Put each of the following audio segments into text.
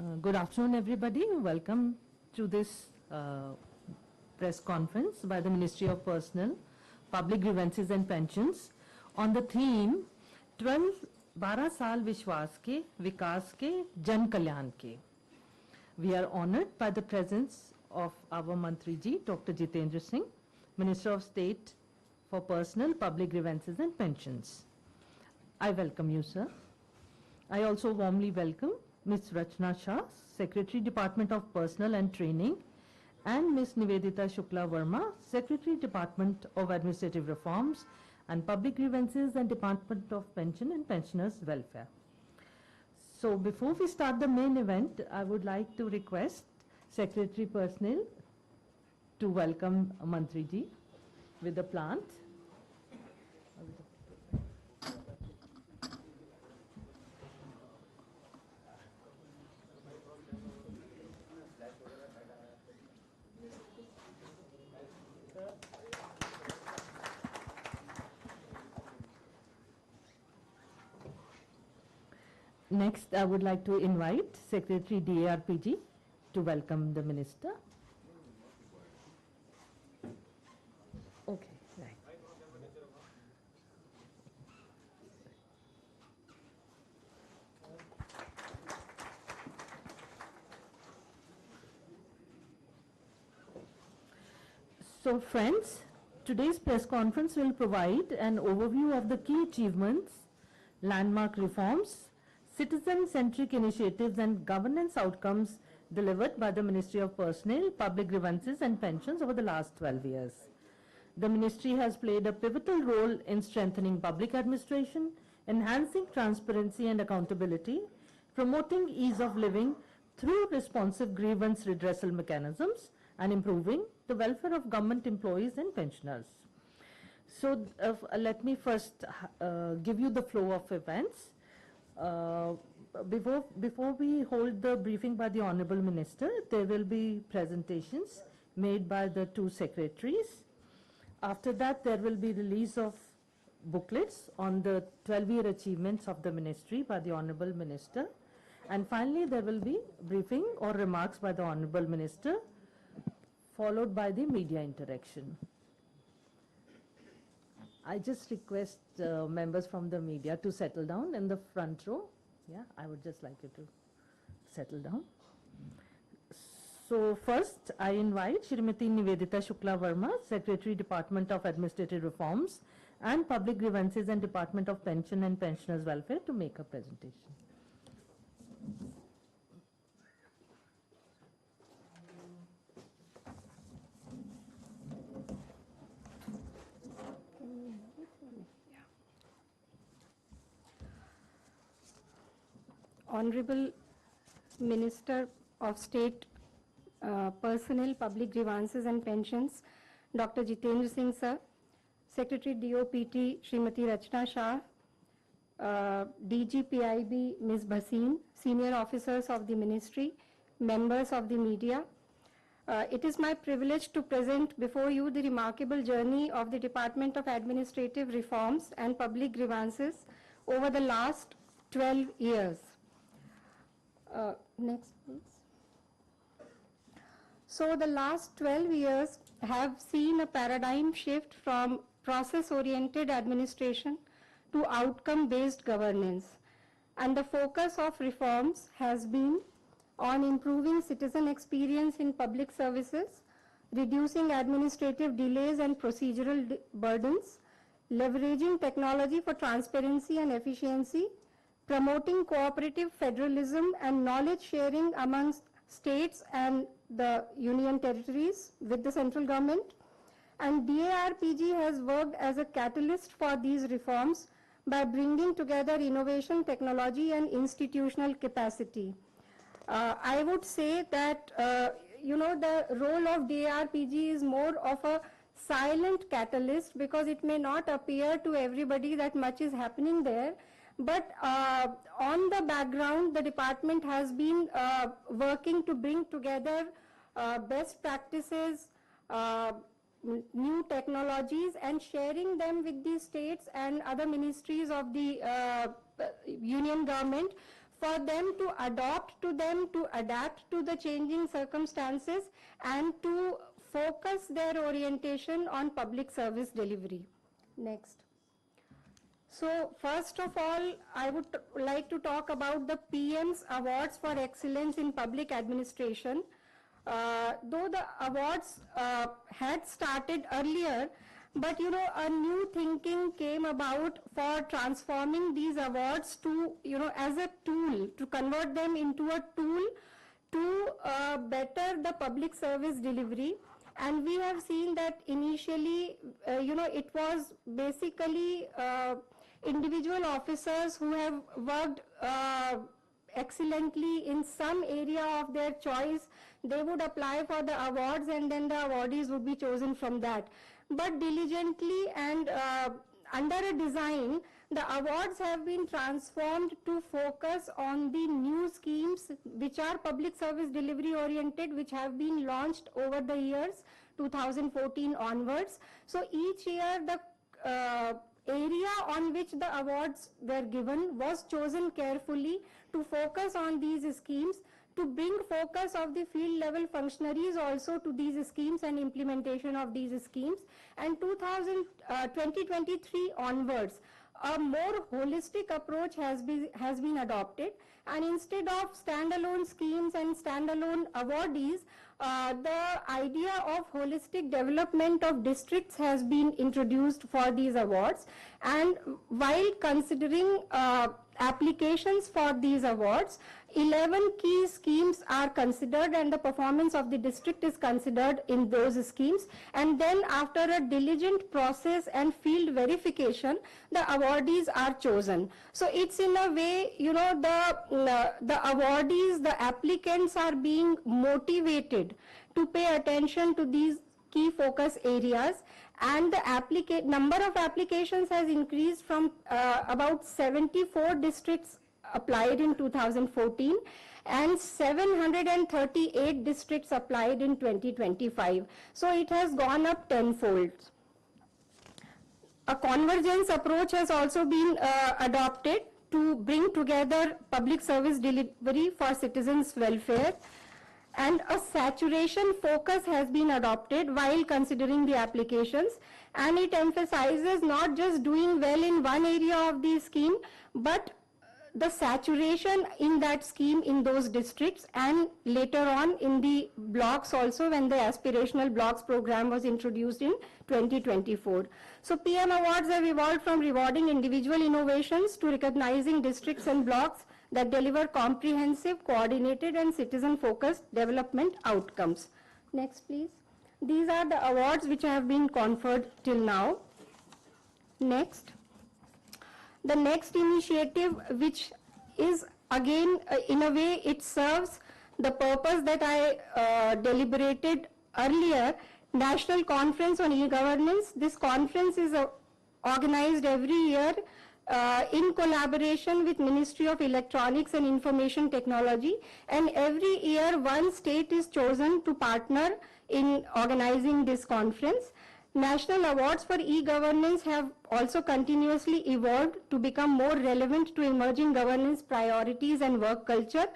Good afternoon, everybody. Welcome to this press conference by the Ministry of Personnel, Public Grievances and Pensions on the theme 12 साल विश्वास के विकास के जन कल्याण के. We are honored by the presence of our Mantri Ji, Dr. Jitendra Singh, Minister of State for Personnel, Public Grievances and Pensions. I welcome you, sir. I also warmly welcome Ms. Rachna Shah, Secretary, Department of Personnel and Training, and Ms. Nivedita Shukla Verma, Secretary, Department of Administrative Reforms and Public Grievances and Department of Pension and Pensioners' Welfare. So before we start the main event, I would like to request Secretary Personnel to welcome Mantri Ji with the plant. Next, I would like to invite Secretary DARPG to welcome the Minister. Okay, right. So friends, today's press conference will provide an overview of the key achievements, landmark reforms, citizen-centric initiatives and governance outcomes delivered by the Ministry of Personnel, Public Grievances and Pensions over the last 12 years. The Ministry has played a pivotal role in strengthening public administration, enhancing transparency and accountability, promoting ease of living through responsive grievance redressal mechanisms, and improving the welfare of government employees and pensioners. So let me first give you the flow of events. Before we hold the briefing by the Honorable Minister, there will be presentations made by the two secretaries. After that, there will be release of booklets on the 12-year achievements of the Ministry by the Honorable Minister. And finally, there will be briefing or remarks by the Honorable Minister, followed by the media interaction. I just request members from the media to settle down in the front row. Yeah, I would just like you to settle down. So first, I invite Shrimati Nivedita Shukla Verma, Secretary, Department of Administrative Reforms and Public Grievances and Department of Pension and Pensioners' Welfare to make a presentation. Honorable Minister of State, Personnel, Public Grievances and Pensions, Dr. Jitendra Singh sir, Secretary DOPT, Srimati Rachna Shah, DG PIB, Ms. Bhasin, senior officers of the Ministry, members of the media. It is my privilege to present before you the remarkable journey of the Department of Administrative Reforms and Public Grievances over the last 12 years. Next, please. So the last 12 years have seen a paradigm shift from process-oriented administration to outcome-based governance. And the focus of reforms has been on improving citizen experience in public services, reducing administrative delays and procedural burdens, leveraging technology for transparency and efficiency, promoting cooperative federalism and knowledge sharing amongst states and the union territories with the central government. And DARPG has worked as a catalyst for these reforms by bringing together innovation, technology and institutional capacity. I would say that, the role of DARPG is more of a silent catalyst because it may not appear to everybody that much is happening there. But on the background, the department has been working to bring together best practices, new technologies, and sharing them with the states and other ministries of the union government for them to adopt to them, to adapt to the changing circumstances, and to focus their orientation on public service delivery. Next. So first of all, I would like to talk about the PM's Awards for Excellence in Public Administration. Though the awards had started earlier, but a new thinking came about for transforming these awards to, as a tool, to convert them into a tool to better the public service delivery. And we have seen that initially, it was basically individual officers who have worked excellently in some area of their choice. They would apply for the awards, and then the awardees would be chosen from that. But diligently and under a design, the awards have been transformed to focus on the new schemes which are public service delivery oriented, which have been launched over the years 2014 onwards. So each year the area on which the awards were given was chosen carefully to focus on these schemes, to bring focus of the field level functionaries also to these schemes and implementation of these schemes. And 2023 onwards, a more holistic approach has been adopted, and instead of standalone schemes and standalone awardees, the idea of holistic development of districts has been introduced for these awards. And while considering applications for these awards, 11 key schemes are considered, and the performance of the district is considered in those schemes. And then after a diligent process and field verification, the awardees are chosen. So it's in a way, the awardees, the applicants are being motivated to pay attention to these key focus areas, and the number of applications has increased from about 74 districts applied in 2014 and 738 districts applied in 2025. So it has gone up tenfold. A convergence approach has also been adopted to bring together public service delivery for citizens' welfare, and a saturation focus has been adopted while considering the applications, and it emphasizes not just doing well in one area of the scheme, but the saturation in that scheme in those districts, and later on in the blocks also, when the aspirational blocks program was introduced in 2024. So PM awards have evolved from rewarding individual innovations to recognizing districts and blocks that deliver comprehensive, coordinated and citizen-focused development outcomes. Next, please. These are the awards which have been conferred till now. Next. The next initiative, which is again, in a way, it serves the purpose that I deliberated earlier, National Conference on E-Governance. This conference is organized every year in collaboration with Ministry of Electronics and Information Technology, and every year one state is chosen to partner in organizing this conference. National awards for e-governance have also continuously evolved to become more relevant to emerging governance priorities and work culture,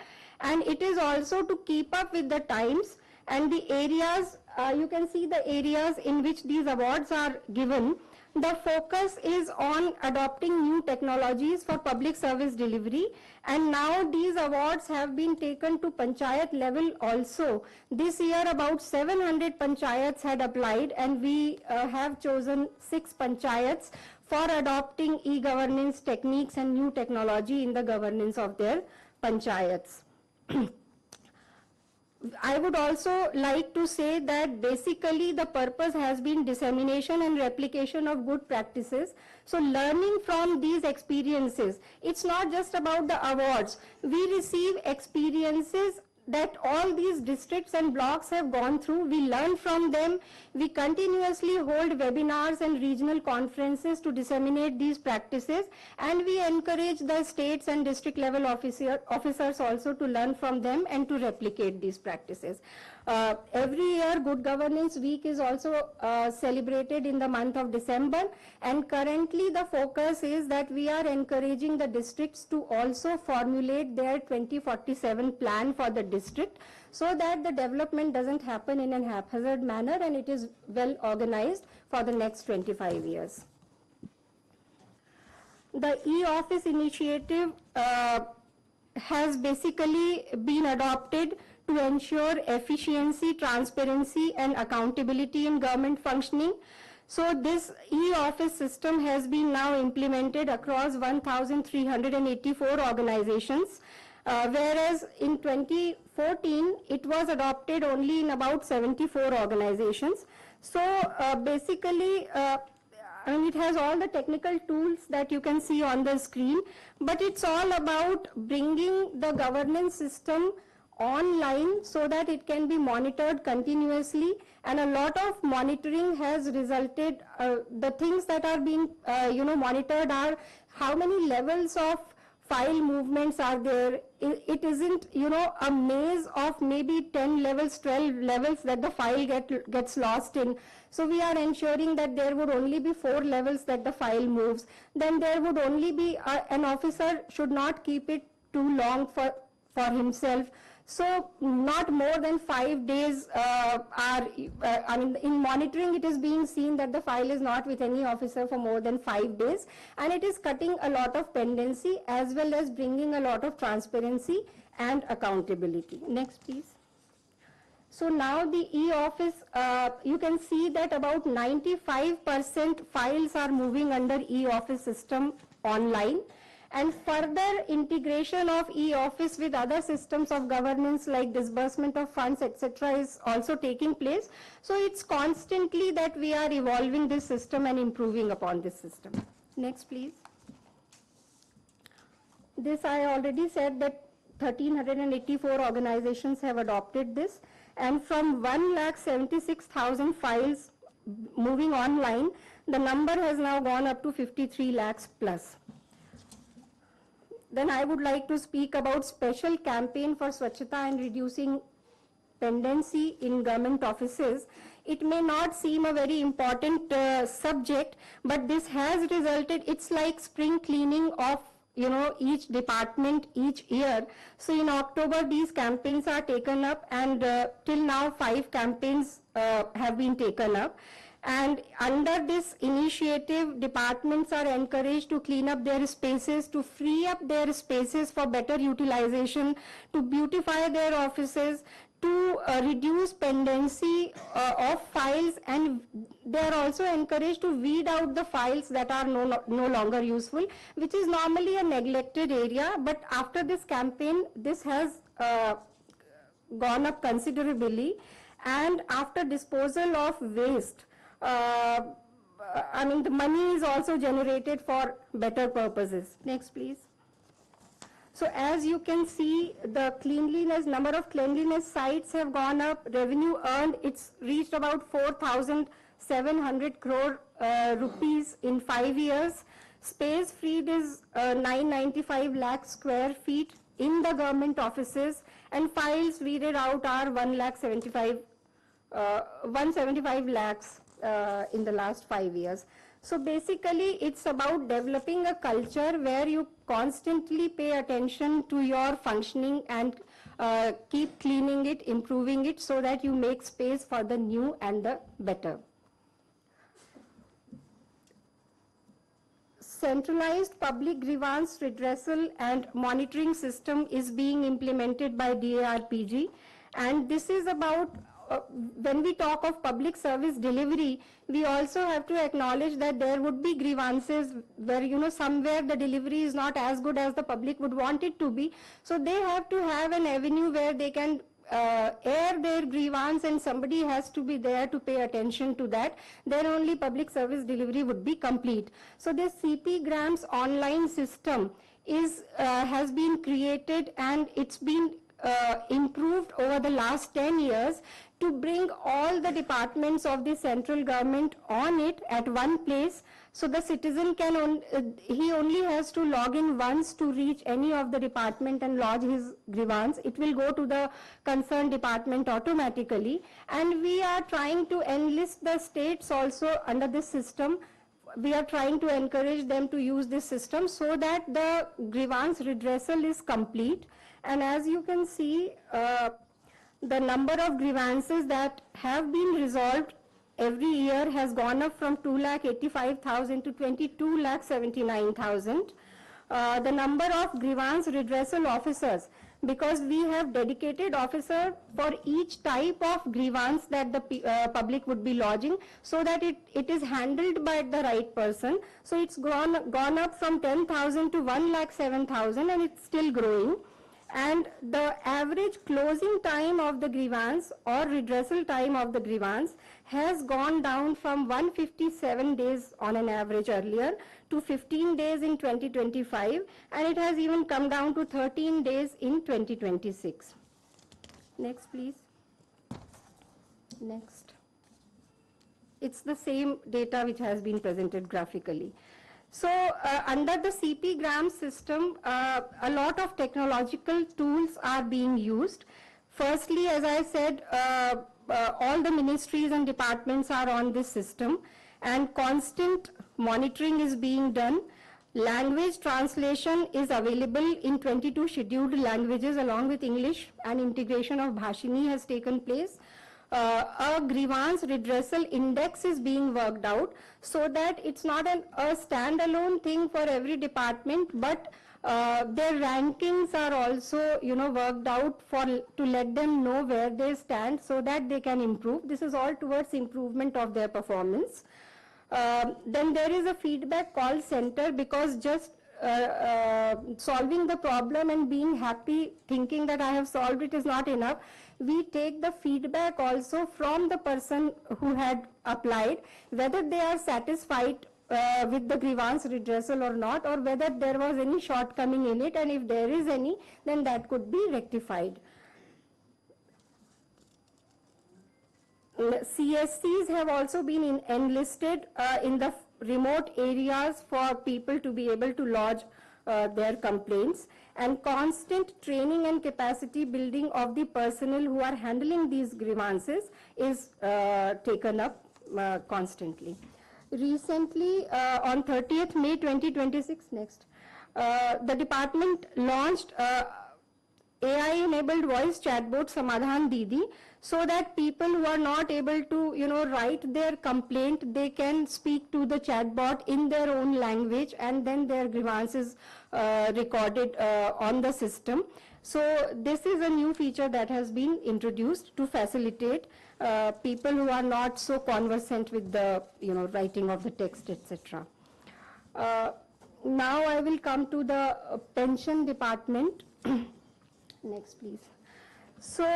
and it is also to keep up with the times and the areas. You can see the areas in which these awards are given. The focus is on adopting new technologies for public service delivery, and now these awards have been taken to panchayat level also. This year about 700 panchayats had applied, and we have chosen 6 panchayats for adopting e-governance techniques and new technology in the governance of their panchayats. I would also like to say that basically the purpose has been dissemination and replication of good practices. So learning from these experiences, it's not just about the awards. We receive experiences that all these districts and blocks have gone through. We learn from them. We continuously hold webinars and regional conferences to disseminate these practices, and we encourage the states and district level officers also to learn from them and to replicate these practices. Every year, Good Governance Week is also celebrated in the month of December, and currently the focus is that we are encouraging the districts to also formulate their 2047 plan for the district, so that the development doesn't happen in a haphazard manner and it is well organized for the next 25 years. The e-office initiative has basically been adopted to ensure efficiency, transparency, and accountability in government functioning. So this e-office system has been now implemented across 1,384 organizations, whereas in 2014 it was adopted only in about 74 organizations. So basically, and it has all the technical tools that you can see on the screen, but it's all about bringing the governance system online so that it can be monitored continuously, and a lot of monitoring has resulted. The things that are being monitored are how many levels of file movements are there. It isn't a maze of maybe 10 levels, 12 levels that the file gets lost in. So we are ensuring that there would only be 4 levels that the file moves. Then there would only be an officer should not keep it too long for himself. So not more than 5 days in monitoring it is being seen that the file is not with any officer for more than 5 days, and it is cutting a lot of pendency as well as bringing a lot of transparency and accountability. Next please. So now the e-office, you can see that about 95% files are moving under e-office system online. And further integration of e-office with other systems of governance like disbursement of funds, etc. is also taking place. So it's constantly that we are evolving this system and improving upon this system. Next, please. This I already said that 1,384 organizations have adopted this, and from 1,76,000 files moving online, the number has now gone up to 53 lakhs plus. Then I would like to speak about special campaign for Swachhata and reducing pendency in government offices. It may not seem a very important subject, but this has resulted, it's like spring cleaning of each department each year. So in October these campaigns are taken up, and till now 5 campaigns have been taken up. And under this initiative, departments are encouraged to clean up their spaces, to free up their spaces for better utilization, to beautify their offices, to reduce pendency of files, and they are also encouraged to weed out the files that are no longer useful, which is normally a neglected area. But after this campaign, this has gone up considerably. And after disposal of waste, the money is also generated for better purposes. Next, please. So as you can see, the number of cleanliness sites have gone up. Revenue earned, it's reached about 4,700 crore rupees in 5 years. Space freed is 995 lakh square feet in the government offices, and files weeded out are 175 lakhs in the last 5 years. So basically it's about developing a culture where you constantly pay attention to your functioning and keep cleaning it, improving it, so that you make space for the new and the better. Centralized public grievance redressal and monitoring system is being implemented by DARPG, and this is about when we talk of public service delivery, we also have to acknowledge that there would be grievances where somewhere the delivery is not as good as the public would want it to be. So they have to have an avenue where they can air their grievance, and somebody has to be there to pay attention to that. Then only public service delivery would be complete. So this CP Grams online system has been created, and it's been improved over the last 10 years to bring all the departments of the central government on it at one place, so the citizen can he only has to log in once to reach any of the department and lodge his grievance. It will go to the concerned department automatically, and we are trying to enlist the states also under this system. We are trying to encourage them to use this system so that the grievance redressal is complete. And as you can see, the number of grievances that have been resolved every year has gone up from 2,85,000 to 22,79,000. The number of grievance redressal officers, because we have dedicated officer for each type of grievance that the public would be lodging, so that it is handled by the right person. So it's gone up from 10,000 to 1,07,000, and it's still growing. And the average closing time of the grievance or redressal time of the grievance has gone down from 157 days on an average earlier to 15 days in 2025, and it has even come down to 13 days in 2026. Next, please. Next. It's the same data which has been presented graphically. So under the CP gram system, a lot of technological tools are being used. Firstly, as I said, all the ministries and departments are on this system, and constant monitoring is being done. Language translation is available in 22 scheduled languages along with English, and integration of Bhashini has taken place. A grievance redressal index is being worked out, so that it's not a standalone thing for every department, but their rankings are also, worked out to let them know where they stand so that they can improve. This is all towards improvement of their performance. Then there is a feedback call center, because just solving the problem and being happy thinking that I have solved it is not enough. We take the feedback also from the person who had applied, whether they are satisfied with the grievance redressal or not, or whether there was any shortcoming in it, and if there is any, then that could be rectified. CSCs have also been enlisted in the remote areas for people to be able to lodge their complaints, and constant training and capacity building of the personnel who are handling these grievances is taken up constantly. Recently, on 30th May 2026, the department launched AI-enabled voice chatbot Samadhan Didi, so that people who are not able to, write their complaint, they can speak to the chatbot in their own language, and then their grievances recorded on the system. So this is a new feature that has been introduced to facilitate people who are not so conversant with the, writing of the text, etc. Now I will come to the pension department. Next, please. So,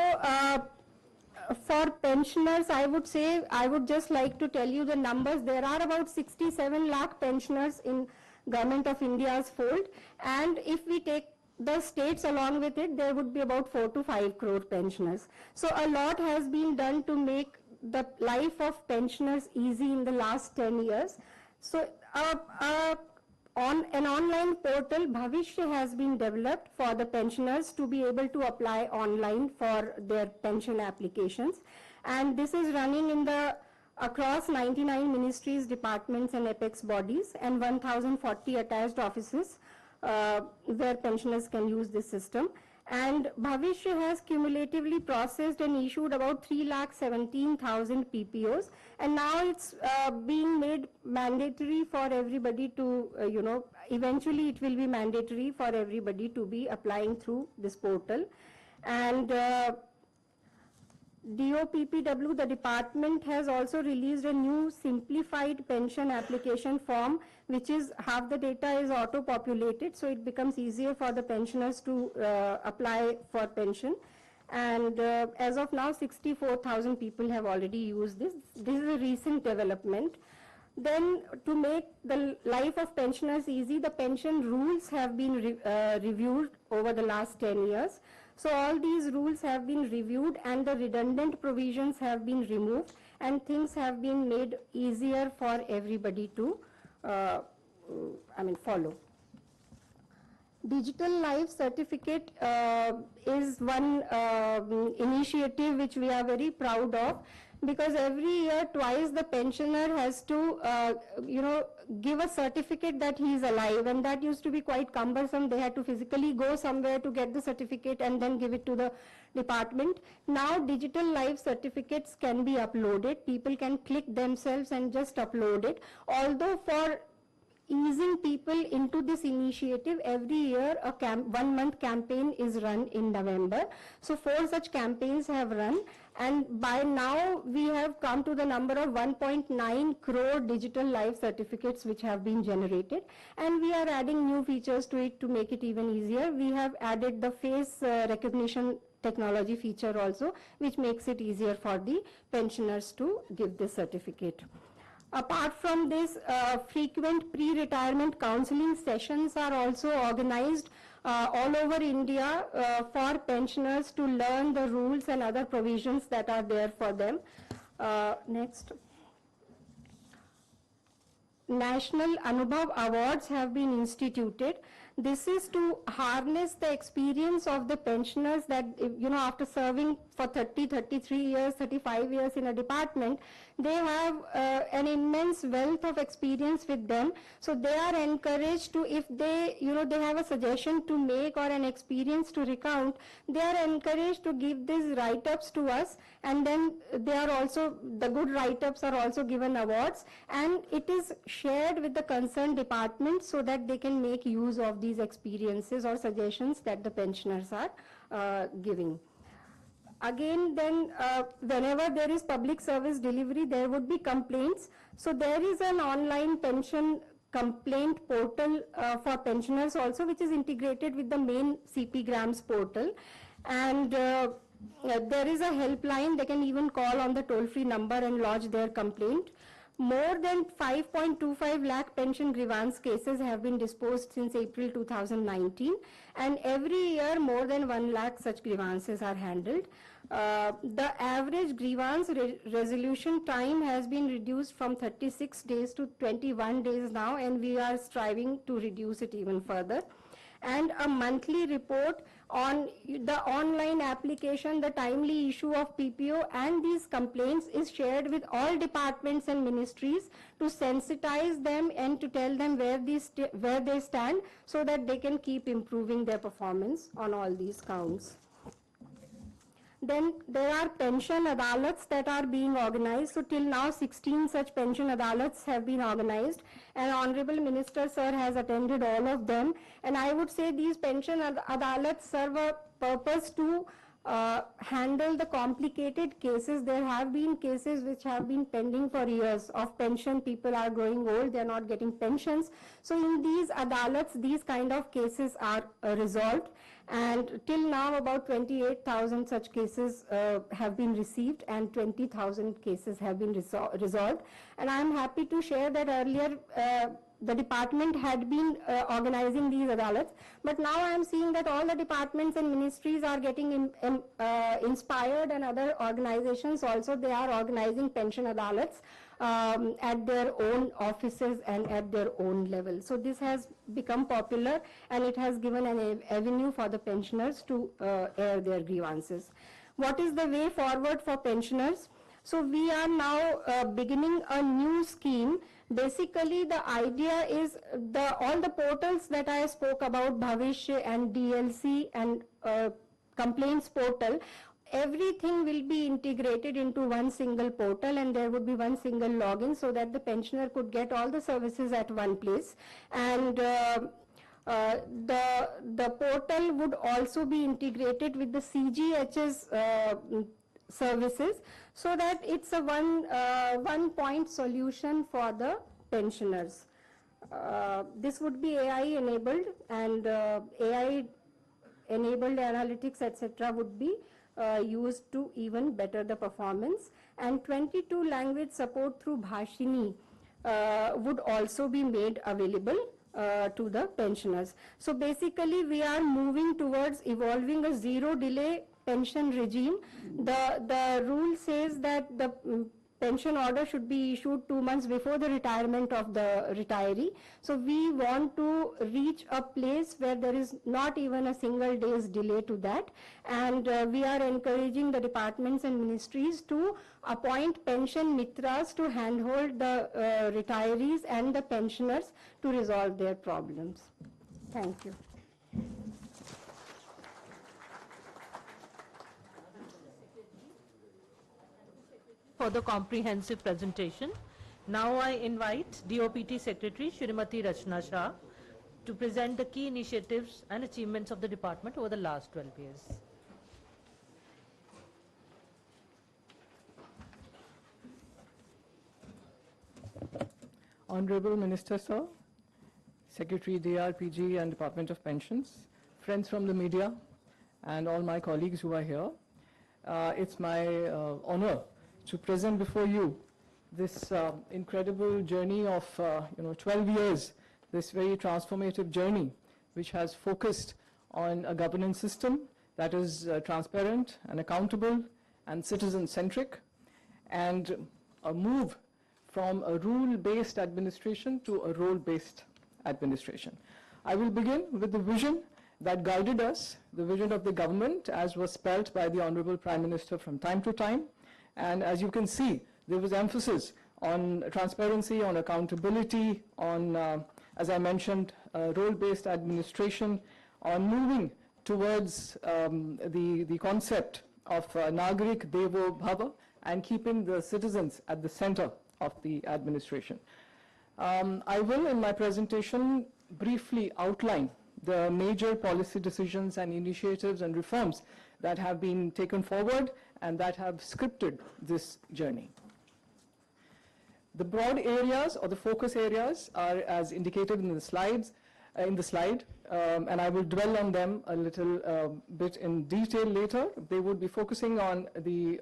for pensioners, I would just like to tell you the numbers. There are about 67 lakh pensioners in Government of India's fold, and if we take the states along with it, there would be about 4 to 5 crore pensioners. So a lot has been done to make the life of pensioners easy in the last 10 years. So on an online portal, Bhavishya has been developed for the pensioners to be able to apply online for their pension applications. And this is running in across 99 ministries, departments and apex bodies, and 1,040 attached offices where pensioners can use this system. And Bhavishya has cumulatively processed and issued about 3,17,000 PPOs, and now it's being made mandatory for everybody to, eventually it will be mandatory for everybody to be applying through this portal. And DOPPW, the department, has also released a new simplified pension application form, which is half the data is auto-populated, so it becomes easier for the pensioners to apply for pension. And as of now, 64,000 people have already used this. This is a recent development. Then, to make the life of pensioners easy, the pension rules have been reviewed over the last 10 years. So all these rules have been reviewed and the redundant provisions have been removed and things have been made easier for everybody to follow. Digital Life Certificate is one initiative which we are very proud of, because every year twice the pensioner has to give a certificate that he is alive, and that used to be quite cumbersome. They had to physically go somewhere to get the certificate and then give it to the department. Now Digital Life certificates can be uploaded. People can click themselves and just upload it. Although for easing people into this initiative, every year a 1 month campaign is run in November. So 4 such campaigns have run, and by now we have come to the number of 1.9 crore digital life certificates which have been generated, and we are adding new features to it to make it even easier. We have added the face recognition technology feature also, which makes it easier for the pensioners to give this certificate. Apart from this, frequent pre-retirement counseling sessions are also organized all over India for pensioners to learn the rules and other provisions that are there for them. Next. National Anubhav Awards have been instituted. This is to harness the experience of the pensioners that, after serving for 30, 33 years, 35 years in a department, they have an immense wealth of experience with them. So they are encouraged to, if they, they have a suggestion to make or an experience to recount, they are encouraged to give these write-ups to us, and then they are also, the good write-ups are also given awards, and it is shared with the concerned department so that they can make use of these experiences or suggestions that the pensioners are giving. Again, then, whenever there is public service delivery, there would be complaints. So there is an online pension complaint portal for pensioners also, which is integrated with the main CP Grams portal. And there is a helpline. They can even call on the toll-free number and lodge their complaint. More than 5.25 lakh pension grievance cases have been disposed since April 2019, and every year more than 1 lakh such grievances are handled. The average grievance resolution time has been reduced from 36 days to 21 days now, and we are striving to reduce it even further. And a monthly report on the online application, the timely issue of PPO and these complaints is shared with all departments and ministries to sensitize them and to tell them where they stand, so that they can keep improving their performance on all these counts. Then there are pension adalats that are being organized. So till now 16 such pension adalats have been organized, and Honorable Minister Sir has attended all of them. And I would say these pension adalats serve a purpose to handle the complicated cases. There have been cases which have been pending for years of pension. People are growing old, they are not getting pensions. So in these adalats, these kind of cases are resolved. And till now about 28,000 such cases have been received, and 20,000 cases have been resolved. And I am happy to share that earlier the department had been organizing these adalats, but now I am seeing that all the departments and ministries are getting inspired, and other organizations also, they are organizing pension adalats at their own offices and at their own level. So this has become popular, and it has given an avenue for the pensioners to air their grievances. What is the way forward for pensioners? So we are now beginning a new scheme. Basically, the idea is all the portals that I spoke about, Bhavish and DLC and complaints portal, everything will be integrated into one single portal, and there would be one single login, so that the pensioner could get all the services at one place. And the portal would also be integrated with the CGH's services, so that it's a one point solution for the pensioners. This would be AI enabled, and AI enabled analytics, etc. would be used to even better the performance. And 22 language support through Bhashini would also be made available to the pensioners. So basically we are moving towards evolving a zero delay pension regime. The rule says that the pension order should be issued 2 months before the retirement of the retiree. So we want to reach a place where there is not even a single day's delay to that, and we are encouraging the departments and ministries to appoint pension mitras to handhold the retirees and the pensioners to resolve their problems. Thank you. For the comprehensive presentation. Now I invite DOPT Secretary Shrimati Rachna Shah to present the key initiatives and achievements of the department over the last 12 years. Honorable Minister Sir, Secretary DRPG and Department of Pensions, friends from the media, and all my colleagues who are here, it's my honor to present before you this incredible journey of 12 years, this very transformative journey which has focused on a governance system that is transparent and accountable and citizen-centric, and a move from a rule-based administration to a role-based administration. I will begin with the vision that guided us, the vision of the government as was spelled by the Honorable Prime Minister from time to time. And as you can see, there was emphasis on transparency, on accountability, on, as I mentioned, role-based administration, on moving towards the concept of Nagarik Devo Bhava and keeping the citizens at the center of the administration. I will, in my presentation, briefly outline the major policy decisions and initiatives and reforms that have been taken forward and that have scripted this journey. The broad areas or the focus areas are as indicated in the slides, and I will dwell on them a little bit in detail later. They would be focusing on the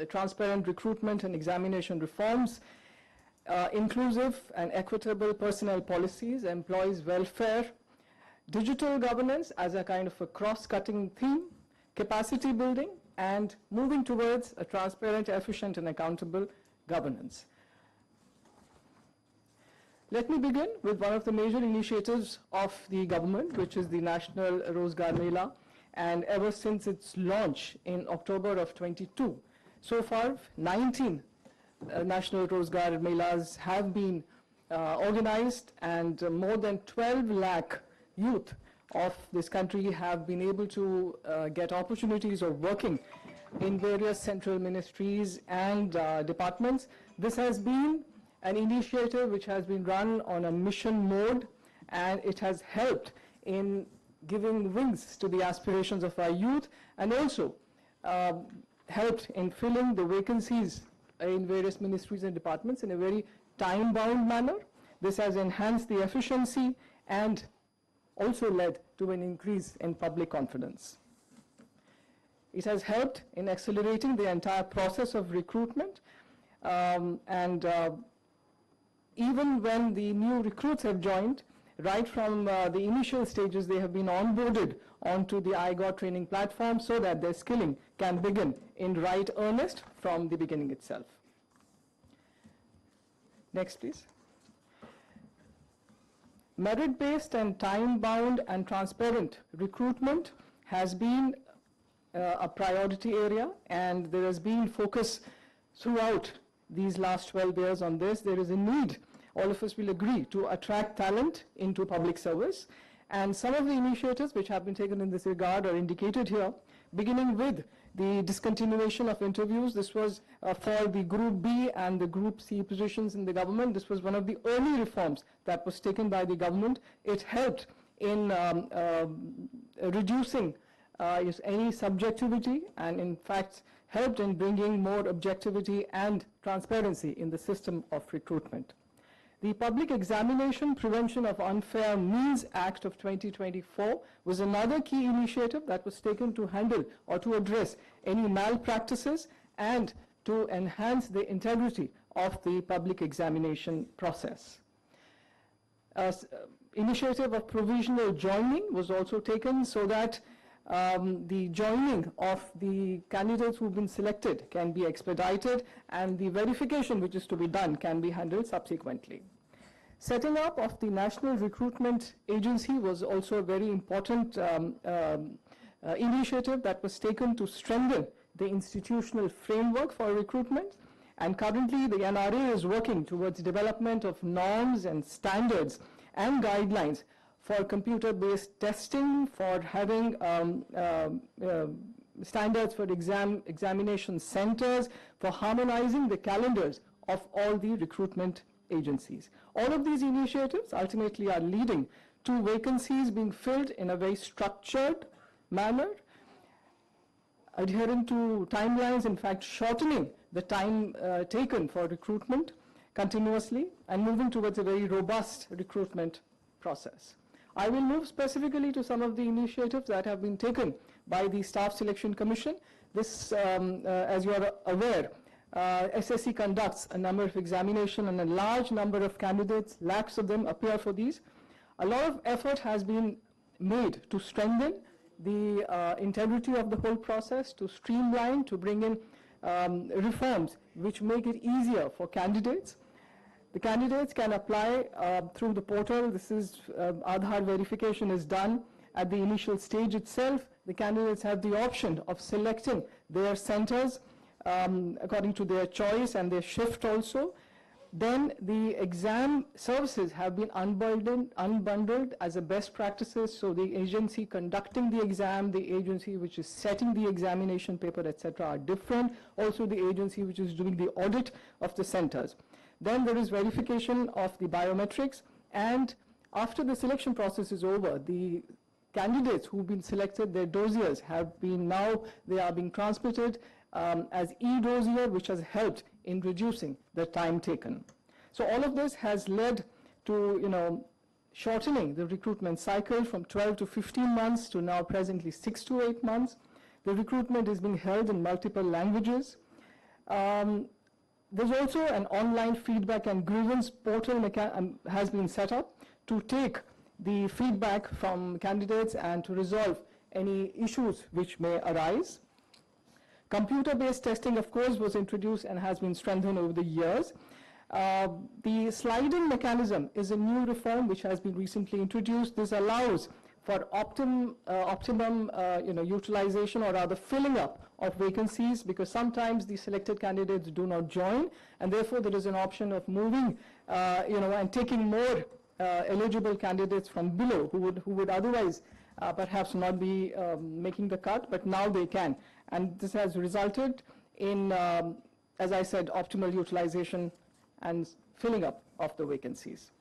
transparent recruitment and examination reforms, inclusive and equitable personnel policies, employees' welfare, digital governance as a kind of a cross-cutting theme, capacity building, and moving towards a transparent, efficient, and accountable governance. Let me begin with one of the major initiatives of the government, which is the National Rozgar Mela, and ever since its launch in October of 22, so far 19 National Rozgar Melas have been organized, and more than 12 lakh youth of this country have been able to get opportunities of working in various central ministries and departments. This has been an initiative which has been run on a mission mode, and it has helped in giving wings to the aspirations of our youth, and also helped in filling the vacancies in various ministries and departments in a very time-bound manner. This has enhanced the efficiency and also led to an increase in public confidence. It has helped in accelerating the entire process of recruitment, and even when the new recruits have joined, right from the initial stages, they have been onboarded onto the IGOT training platform so that their skilling can begin in right earnest from the beginning itself. Next, please. Merit-based and time-bound and transparent recruitment has been a priority area, and there has been focus throughout these last 12 years on this. There is a need, all of us will agree, to attract talent into public service, and some of the initiatives which have been taken in this regard are indicated here, beginning with the discontinuation of interviews. This was for the Group B and the Group C positions in the government. This was one of the early reforms that was taken by the government. It helped in reducing any subjectivity, and in fact helped in bringing more objectivity and transparency in the system of recruitment. The Public Examination Prevention of Unfair Means Act of 2024 was another key initiative that was taken to handle or to address any malpractices and to enhance the integrity of the public examination process. initiative of provisional joining was also taken so that the joining of the candidates who've been selected can be expedited and the verification which is to be done can be handled subsequently. Setting up of the National Recruitment Agency was also a very important initiative that was taken to strengthen the institutional framework for recruitment. And currently the NRA is working towards development of norms and standards and guidelines for computer-based testing, for having standards for examination centers, for harmonizing the calendars of all the recruitment agencies. All of these initiatives ultimately are leading to vacancies being filled in a very structured manner, adhering to timelines, in fact shortening the time taken for recruitment continuously and moving towards a very robust recruitment process. I will move specifically to some of the initiatives that have been taken by the Staff Selection Commission. This, as you are aware, SSC conducts a number of examinations and a large number of candidates, lakhs of them appear for these. A lot of effort has been made to strengthen the integrity of the whole process, to streamline, to bring in reforms which make it easier for candidates. The candidates can apply through the portal. This is Aadhaar verification is done at the initial stage itself. The candidates have the option of selecting their centers according to their choice and their shift also. Then the exam services have been unbundled as a best practices. So the agency conducting the exam, the agency which is setting the examination paper, etc., are different. Also the agency which is doing the audit of the centers. Then there is verification of the biometrics, and after the selection process is over, the candidates who've been selected, their dossiers have been now, they are being transmitted as e-dossier, which has helped in reducing the time taken. So all of this has led to, shortening the recruitment cycle from 12 to 15 months to now presently 6 to 8 months. The recruitment is being held in multiple languages. There's also an online feedback and grievance portal has been set up to take the feedback from candidates and to resolve any issues which may arise. Computer-based testing, of course, was introduced and has been strengthened over the years. The sliding mechanism is a new reform which has been recently introduced. This allows for optimum utilization, or rather filling up of vacancies, because sometimes the selected candidates do not join, and therefore there is an option of moving and taking more eligible candidates from below who would otherwise perhaps not be making the cut, but now they can. And this has resulted in, as I said, optimal utilization and filling up of the vacancies.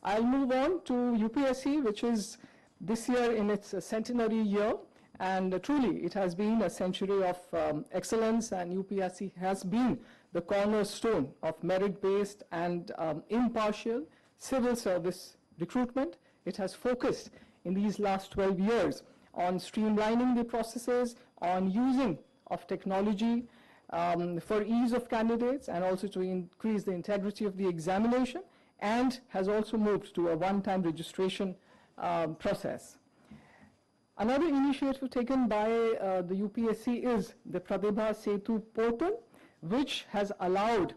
I'll move on to UPSC, which is this year in its centenary year, and truly it has been a century of excellence, and UPSC has been the cornerstone of merit-based and impartial civil service recruitment. It has focused in these last 12 years on streamlining the processes, on using of technology for ease of candidates, and also to increase the integrity of the examination, and has also moved to a one-time registration process. Another initiative taken by the UPSC is the Pratibha Setu portal, which has allowed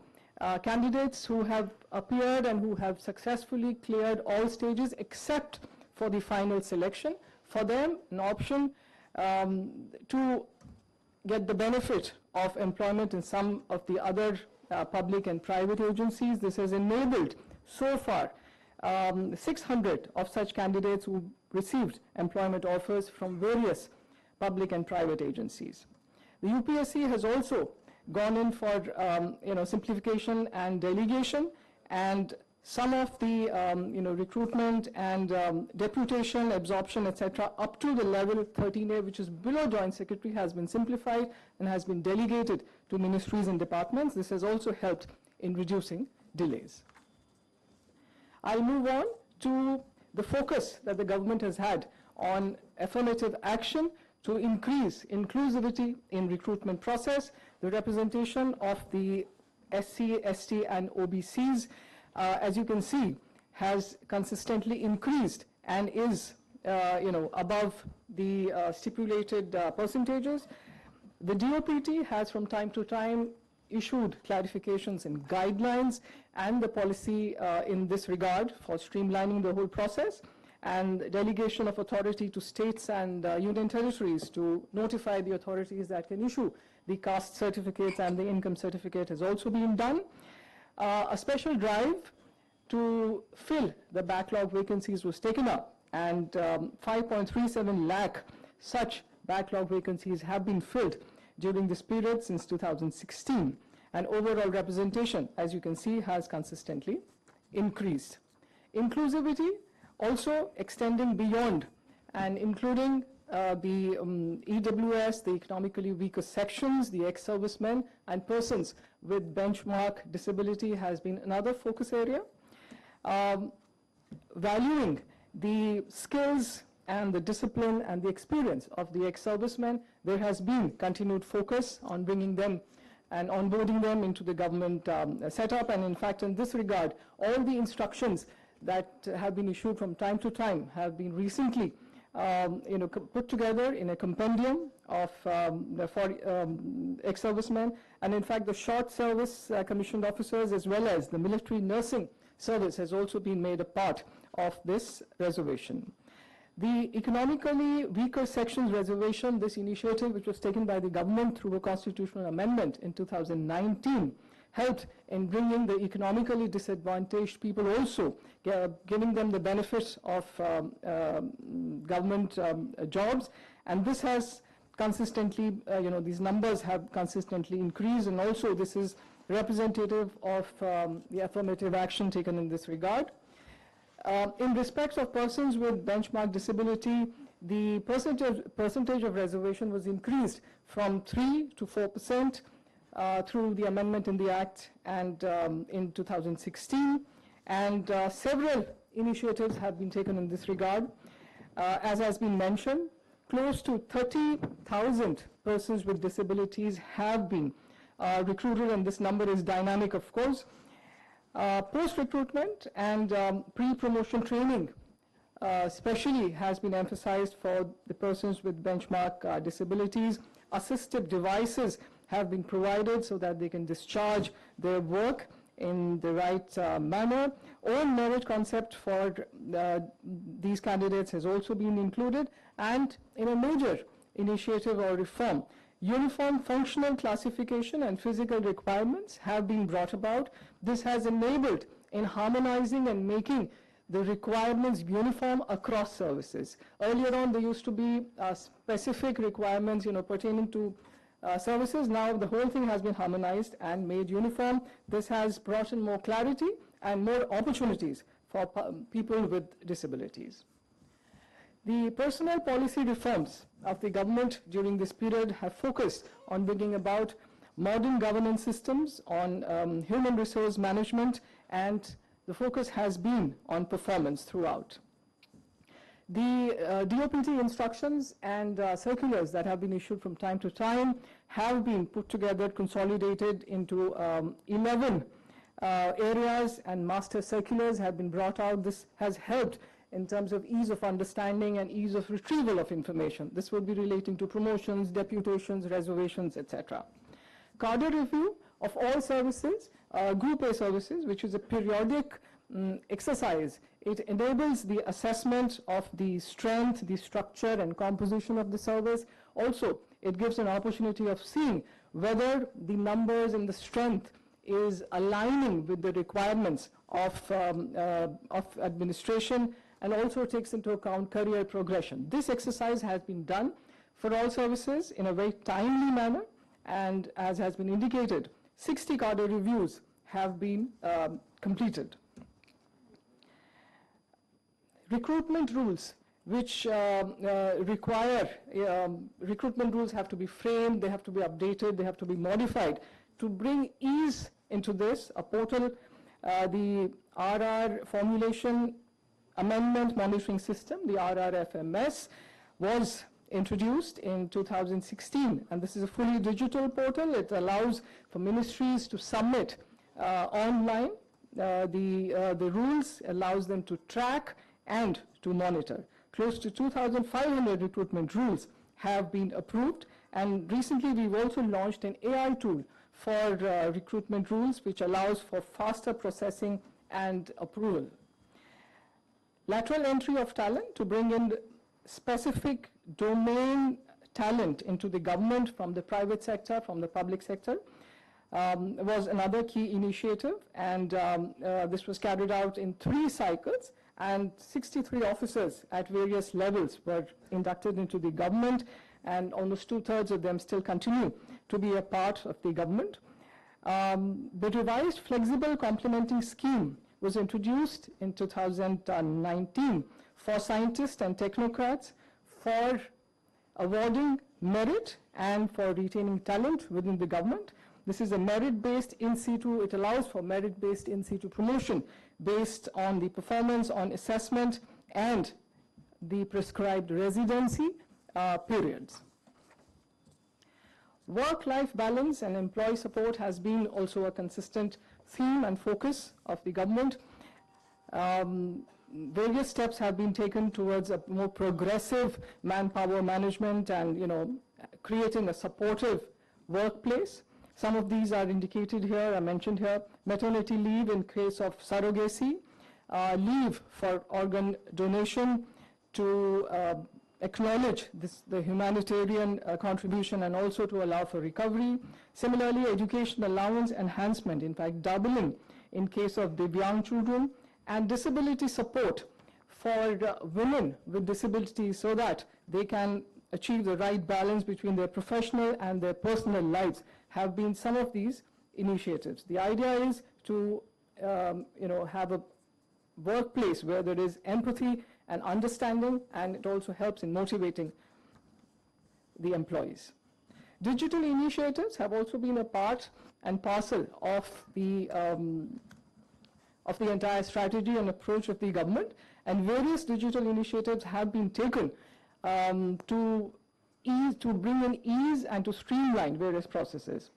candidates who have appeared and who have successfully cleared all stages except for the final selection, for them an option to get the benefit of employment in some of the other public and private agencies. This has enabled so far 600 of such candidates who received employment offers from various public and private agencies. The UPSC has also gone in for simplification and delegation, and some of the recruitment and deputation, absorption, etc., up to the level 13A, which is below Joint Secretary, has been simplified and has been delegated to ministries and departments. This has also helped in reducing delays. I'll move on to the focus that the government has had on affirmative action to increase inclusivity in recruitment process, the representation of the SC, ST, and OBCs, as you can see, has consistently increased and is above the stipulated percentages. The DOPT has from time to time issued clarifications and guidelines and the policy in this regard for streamlining the whole process, and delegation of authority to states and union territories to notify the authorities that can issue the caste certificates and the income certificate has also been done. A special drive to fill the backlog vacancies was taken up, and 5.37 lakh such backlog vacancies have been filled during this period since 2016, and overall representation, as you can see, has consistently increased. Inclusivity also extending beyond and including the EWS, the economically weaker sections, the ex-servicemen and persons with benchmark disability has been another focus area. Valuing the skills and the discipline and the experience of the ex-servicemen, there has been continued focus on bringing them and onboarding them into the government setup. And in fact, in this regard, all the instructions that have been issued from time to time have been recently put together in a compendium of ex-servicemen, and in fact the short service commissioned officers as well as the military nursing service has also been made a part of this reservation. The economically weaker sections reservation, this initiative which was taken by the government through a constitutional amendment in 2019, helped in bringing the economically disadvantaged people also, giving them the benefits of government jobs, and this has consistently, these numbers have consistently increased, and also this is representative of the affirmative action taken in this regard. In respect of persons with benchmark disability, the percentage of reservation was increased from 3 to 4% through the amendment in the Act and in 2016, and several initiatives have been taken in this regard. As has been mentioned, close to 30,000 persons with disabilities have been recruited, and this number is dynamic, of course. Post-recruitment and pre-promotion training especially has been emphasized for the persons with benchmark disabilities. Assistive devices have been provided so that they can discharge their work in the right manner. Own merit concept for these candidates has also been included, and in a major initiative or reform, uniform functional classification and physical requirements have been brought about. This has enabled in harmonizing and making the requirements uniform across services. Earlier on, there used to be specific requirements, pertaining to services. Now the whole thing has been harmonized and made uniform. This has brought in more clarity and more opportunities for people with disabilities. The personnel policy reforms of the government during this period have focused on bringing about modern governance systems, on human resource management, and the focus has been on performance throughout. The DOPT instructions and circulars that have been issued from time to time have been put together, consolidated into 11 areas, and master circulars have been brought out. This has helped in terms of ease of understanding and ease of retrieval of information. This will be relating to promotions, deputations, reservations, etc. Cadre review of all services, Group A services, which is a periodic exercise. It enables the assessment of the strength, the structure and composition of the service. Also, it gives an opportunity of seeing whether the numbers and the strength is aligning with the requirements of administration, and also takes into account career progression. This exercise has been done for all services in a very timely manner, and as has been indicated, 60 cadre reviews have been completed. Recruitment rules, which require, recruitment rules have to be framed, they have to be updated, they have to be modified to bring ease into this. A portal, the RR formulation amendment monitoring system, the RRFMS, was introduced in 2016, and this is a fully digital portal. It allows for ministries to submit online the rules allows them to track and to monitor. Close to 2,500 recruitment rules have been approved, and recently we've also launched an AI tool for recruitment rules, which allows for faster processing and approval. Lateral entry of talent to bring in specific domain talent into the government from the private sector, from the public sector, was another key initiative, and this was carried out in 3 cycles, and 63 officers at various levels were inducted into the government, and almost 2/3 of them still continue to be a part of the government. The revised flexible complementing scheme was introduced in 2019 for scientists and technocrats for awarding merit and for retaining talent within the government. This is a merit-based in situ, it allows for merit-based in situ promotion based on the performance, on assessment, and the prescribed residency periods. Work-life balance and employee support has been also a consistent theme and focus of the government. Various steps have been taken towards a more progressive manpower management and, creating a supportive workplace. Some of these are indicated here, are mentioned here. Maternity leave in case of surrogacy, leave for organ donation to acknowledge the humanitarian contribution and also to allow for recovery. Similarly, education allowance enhancement, in fact doubling in case of Divyang children, and disability support for women with disabilities so that they can achieve the right balance between their professional and their personal lives have been some of these initiatives. The idea is to have a workplace where there is empathy and understanding, and it also helps in motivating the employees. Digital initiatives have also been a part and parcel of the entire strategy and approach of the government, and various digital initiatives have been taken to bring in ease and to streamline various processes.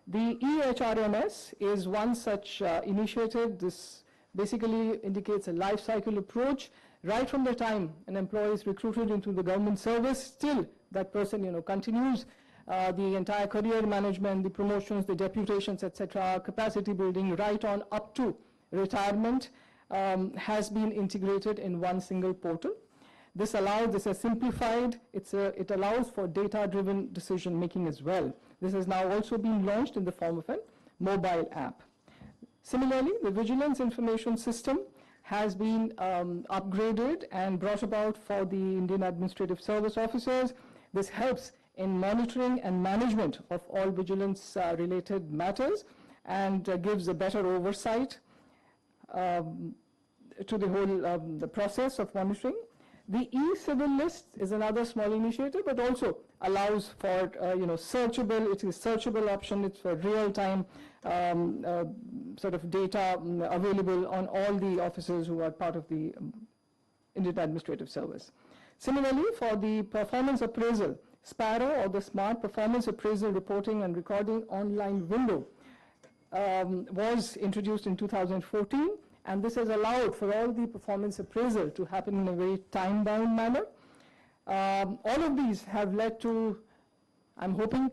The EHRMS is one such initiative. This basically indicates a life cycle approach. Right from the time an employee is recruited into the government service, still that person continues the entire career management, the promotions, the deputations, etc., capacity building, right on up to retirement has been integrated in one single portal. This is simplified, it allows for data-driven decision making as well. This has now also been launched in the form of a mobile app. Similarly, the Vigilance Information System has been upgraded and brought about for the Indian Administrative Service officers. This helps in monitoring and management of all vigilance-related matters and gives a better oversight to the whole the process of monitoring. The e-civil list is another small initiative, but also allows for searchable. It's a searchable option. It's for real-time sort of data available on all the officers who are part of the Indian Administrative Service. Similarly, for the performance appraisal, SPARROW, or the Smart Performance Appraisal Reporting and Recording Online Window, was introduced in 2014. And this has allowed for all the performance appraisal to happen in a very time-bound manner. All of these have led to, I'm hoping,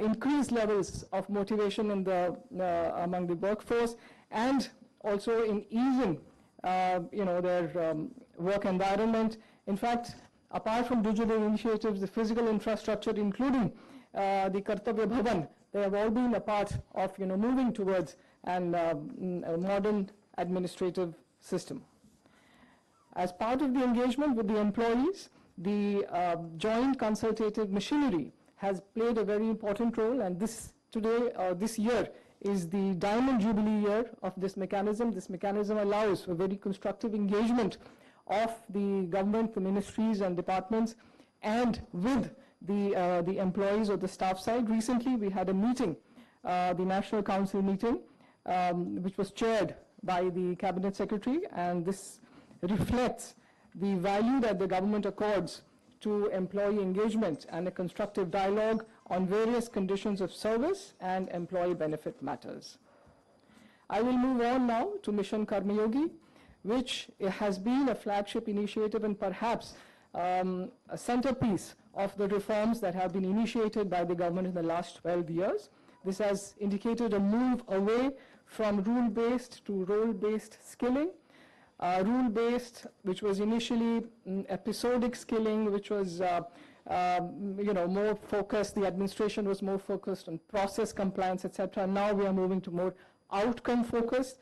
increased levels of motivation in among the workforce, and also in easing, their work environment. In fact, apart from digital initiatives, the physical infrastructure, including the Kartavya Bhavan, they have all been a part of, moving towards a modern administrative system. As part of the engagement with the employees, the joint consultative machinery has played a very important role, and this year is the Diamond Jubilee year of this mechanism. This mechanism allows for very constructive engagement of the government, the ministries and departments, and with the employees or the staff side. Recently, we had a meeting, the National Council meeting, which was chaired by the Cabinet Secretary, and this reflects the value that the government accords to employee engagement and a constructive dialogue on various conditions of service and employee benefit matters. I will move on now to Mission Karmayogi, which has been a flagship initiative and perhaps a centerpiece of the reforms that have been initiated by the government in the last 12 years. This has indicated a move away from rule-based to role-based skilling. Rule-based, which was initially episodic skilling, which was more focused, the administration was more focused on process compliance, etc. Now we are moving to more outcome-focused,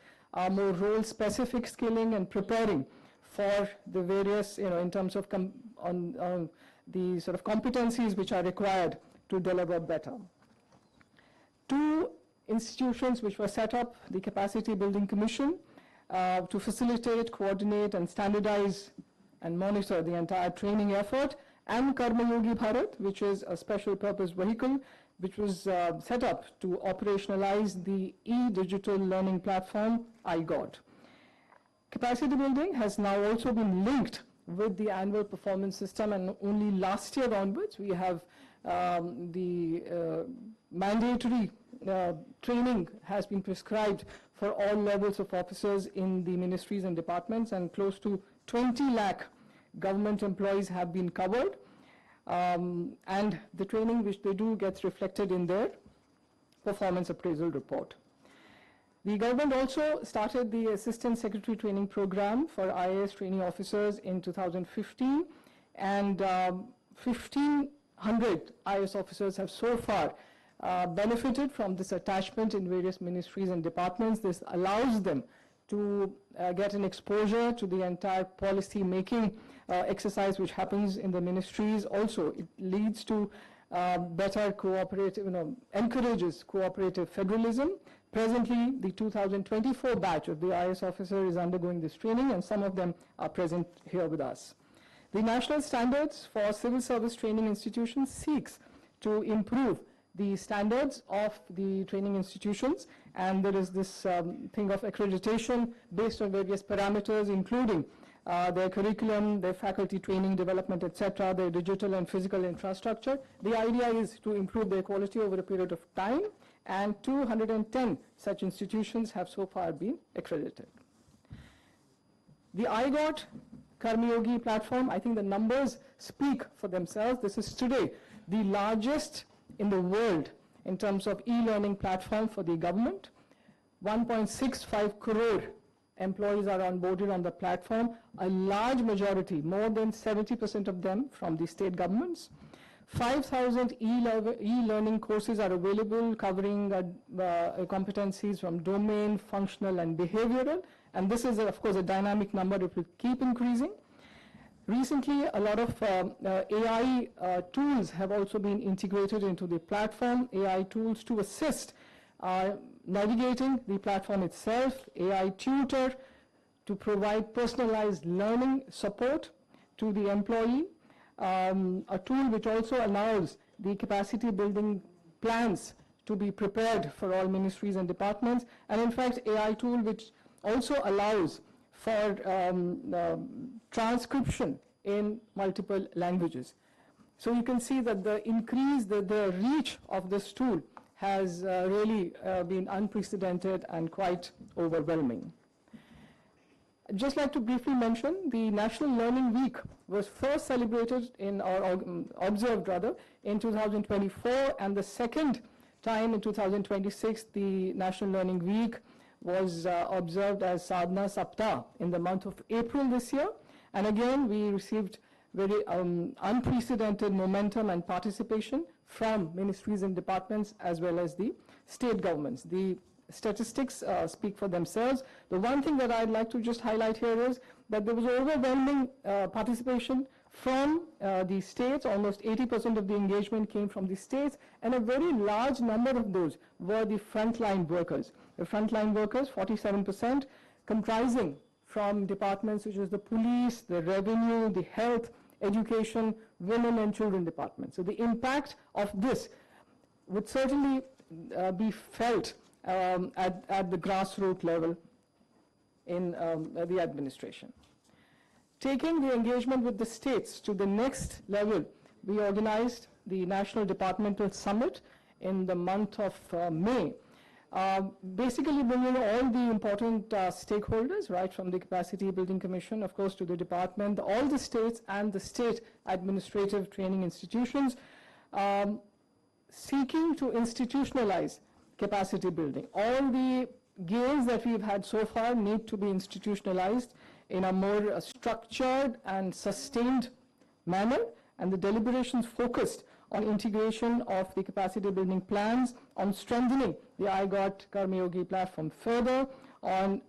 more role-specific skilling and preparing for the various, in terms of the sort of competencies which are required to deliver better. Two institutions which were set up, the Capacity Building Commission, to facilitate, coordinate, and standardize and monitor the entire training effort, and Karmayogi Bharat, which is a special purpose vehicle which was set up to operationalize the e-digital learning platform, iGOT. Capacity building has now also been linked with the annual performance system, and only last year onwards we have the mandatory training has been prescribed for all levels of officers in the ministries and departments, and close to 20 lakh government employees have been covered, and the training which they do gets reflected in their performance appraisal report. The government also started the Assistant Secretary Training Program for IAS training officers in 2015, and 1,500 IAS officers have so far benefited from this attachment in various ministries and departments. This allows them to get an exposure to the entire policy making exercise which happens in the ministries. Also, it leads to better cooperative, encourages cooperative federalism. Presently, the 2024 batch of the IAS officer is undergoing this training, and some of them are present here with us. The national standards for civil service training institutions seeks to improve the standards of the training institutions, and there is this thing of accreditation based on various parameters, including their curriculum, their faculty training, development, etc., their digital and physical infrastructure. The idea is to improve their quality over a period of time, and 210 such institutions have so far been accredited. The iGOT Karmayogi platform, I think the numbers speak for themselves. This is today the largest in the world in terms of e-learning platform for the government. 1.65 crore employees are onboarded on the platform, a large majority, more than 70% of them from the state governments. 5,000 e-learning courses are available covering competencies from domain, functional, and behavioral. And this is, of course, a dynamic number. It will keep increasing. Recently, a lot of AI tools have also been integrated into the platform, AI tools to assist navigating the platform itself, AI tutor to provide personalized learning support to the employee, a tool which also allows the capacity building plans to be prepared for all ministries and departments, and in fact AI tool which also allows for transcription in multiple languages. So you can see that the increase, the reach of this tool has really been unprecedented and quite overwhelming. I'd just like to briefly mention the National Learning Week was first celebrated observed in 2024, and the second time in 2026 the National Learning Week was observed as Sadhana Saptah in the month of April this year. And again, we received very unprecedented momentum and participation from ministries and departments as well as the state governments. The statistics speak for themselves. The one thing that I'd like to just highlight here is that there was overwhelming participation from the states. Almost 80% of the engagement came from the states, and a very large number of those were the frontline workers. The frontline workers, 47%, comprising from departments such as the police, the revenue, the health, education, women and children departments. So the impact of this would certainly be felt at the grassroots level in the administration. Taking the engagement with the states to the next level, we organized the National Departmental Summit in the month of May. basically bringing all the important stakeholders, right from the Capacity Building Commission, of course, to the department, all the states and the state administrative training institutions, seeking to institutionalize capacity building. All the gains that we've had so far need to be institutionalized in a more structured and sustained manner, and the deliberations focused on integration of the capacity building plans, on strengthening the iGOT Karmayogi platform further, on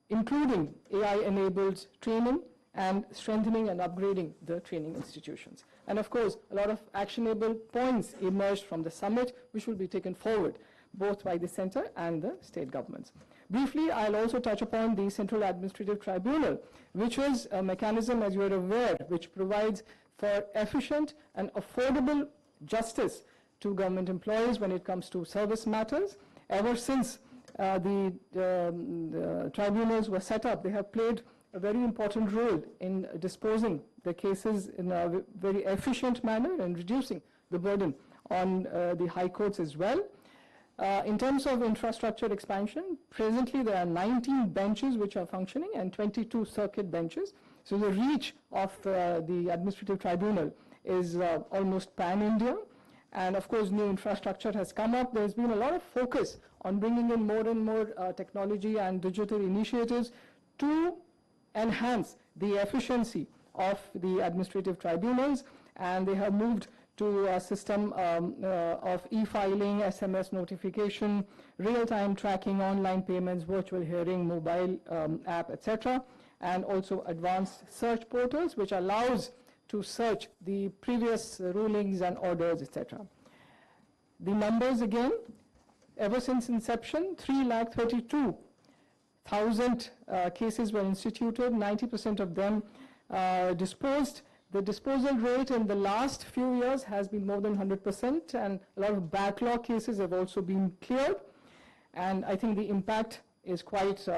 including AI-enabled training, and strengthening and upgrading the training institutions. And of course, a lot of actionable points emerged from the summit, which will be taken forward both by the center and the state governments. Briefly, I'll also touch upon the Central Administrative Tribunal, which is a mechanism, as you are aware, which provides for efficient and affordable justice to government employees when it comes to service matters. Ever since the tribunals were set up, they have played a very important role in disposing the cases in a very efficient manner and reducing the burden on the high courts as well. In terms of infrastructure expansion, presently there are 19 benches which are functioning and 22 circuit benches. So the reach of the administrative tribunal is almost pan-India. And of course, new infrastructure has come up. There's been a lot of focus on bringing in more and more technology and digital initiatives to enhance the efficiency of the administrative tribunals. And they have moved to a system of e-filing, SMS notification, real-time tracking, online payments, virtual hearing, mobile app, etc., and also advanced search portals, which allows to search the previous rulings and orders, etc. The numbers again, ever since inception, 332,000 cases were instituted, 90% of them disposed. The disposal rate in the last few years has been more than 100%, and a lot of backlog cases have also been cleared. And I think the impact is quite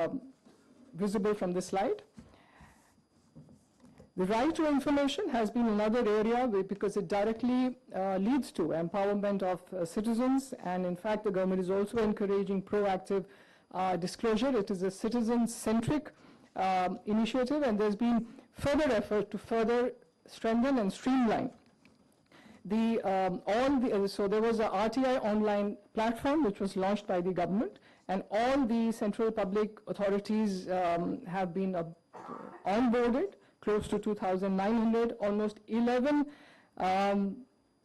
visible from this slide. The right to information has been another area because it directly leads to empowerment of citizens, and in fact the government is also encouraging proactive disclosure. It is a citizen-centric initiative, and there's been further effort to further strengthen and streamline so there was a RTI online platform which was launched by the government, and all the central public authorities have been onboarded, close to 2,900, almost 11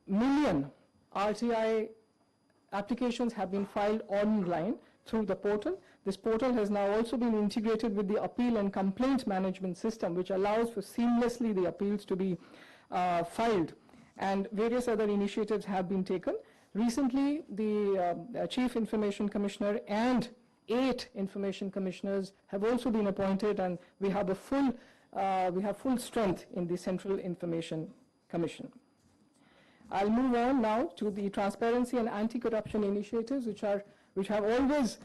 million RTI applications have been filed online through the portal. This portal has now also been integrated with the appeal and complaint management system, which allows for seamlessly the appeals to be filed, and various other initiatives have been taken. Recently, the Chief Information Commissioner and 8 Information Commissioners have also been appointed, and we have full strength in the Central Information Commission. I'll move on now to the transparency and anti-corruption initiatives, which have always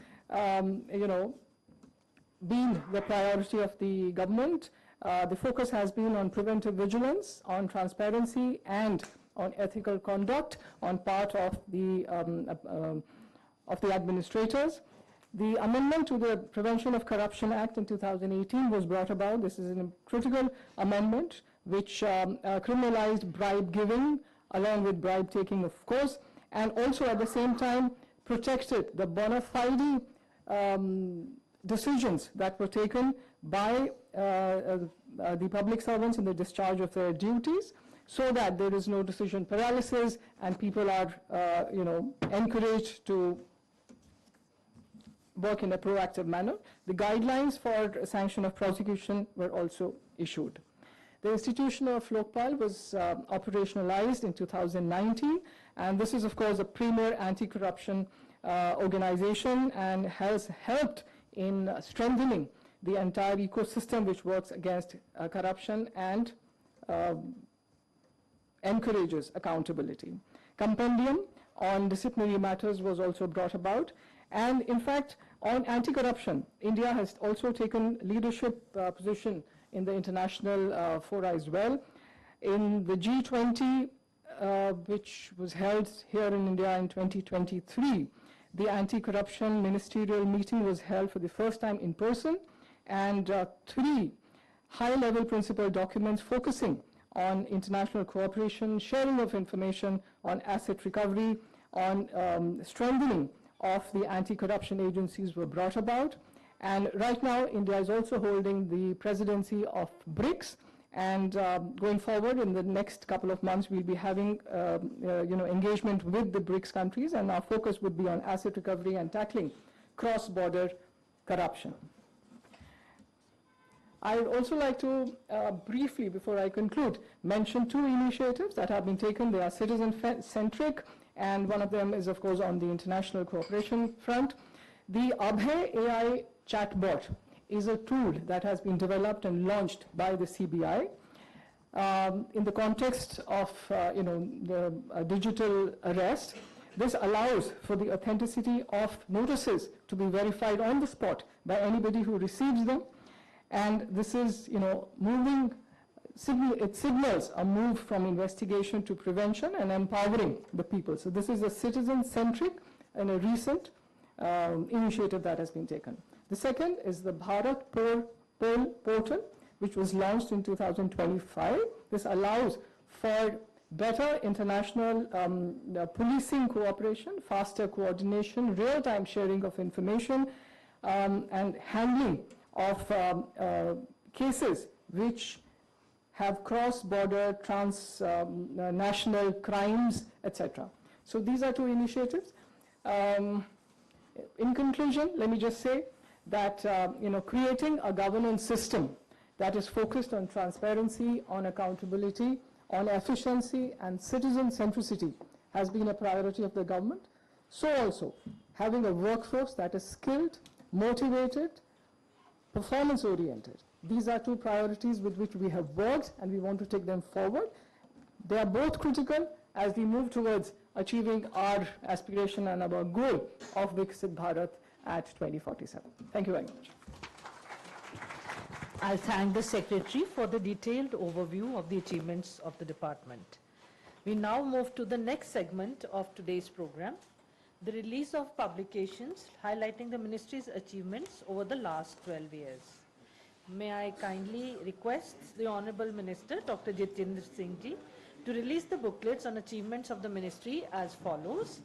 been the priority of the government. The focus has been on preventive vigilance, on transparency, and on ethical conduct on part of the administrators. The amendment to the Prevention of Corruption Act in 2018 was brought about. This is a critical amendment which criminalized bribe giving along with bribe taking, of course, and also at the same time protected the bona fide decisions that were taken by the public servants in the discharge of their duties, so that there is no decision paralysis and people are encouraged to work in a proactive manner. The guidelines for sanction of prosecution were also issued. The institution of Lokpal was operationalized in 2019, and this is of course a premier anti-corruption organization and has helped in strengthening the entire ecosystem which works against corruption and encourages accountability. Compendium on disciplinary matters was also brought about, and in fact on anti-corruption, India has also taken leadership position in the international fora as well. In the G20, which was held here in India in 2023, the anti-corruption ministerial meeting was held for the first time in person, and 3 high-level principal documents focusing on international cooperation, sharing of information, on asset recovery, on strengthening of the anti-corruption agencies were brought about. And right now, India is also holding the presidency of BRICS, and going forward in the next couple of months, we'll be having engagement with the BRICS countries, and our focus would be on asset recovery and tackling cross-border corruption. I would also like to briefly, before I conclude, mention 2 initiatives that have been taken. They are citizen-centric, and one of them is, of course, on the international cooperation front. The Abhay AI chatbot is a tool that has been developed and launched by the CBI in the context of the digital arrest. This allows for the authenticity of notices to be verified on the spot by anybody who receives them. And this is, it signals a move from investigation to prevention and empowering the people. So this is a citizen-centric and a recent initiative that has been taken. The second is the Bharat Poll portal, which was launched in 2025. This allows for better international policing cooperation, faster coordination, real-time sharing of information, and handling of cases which have cross-border, transnational crimes, etc. So these are 2 initiatives. In conclusion, let me just say that creating a governance system that is focused on transparency, on accountability, on efficiency, and citizen centricity has been a priority of the government. So also having a workforce that is skilled, motivated, performance-oriented. These are 2 priorities with which we have worked, and we want to take them forward. They are both critical as we move towards achieving our aspiration and our goal of Viksit Bharat at 2047. Thank you very much. I'll thank the Secretary for the detailed overview of the achievements of the department. We now move to the next segment of today's program, the release of publications highlighting the Ministry's achievements over the last 12 years. May I kindly request the Honorable Minister, Dr. Jitendra Singh Ji, to release the booklets on achievements of the Ministry as follows.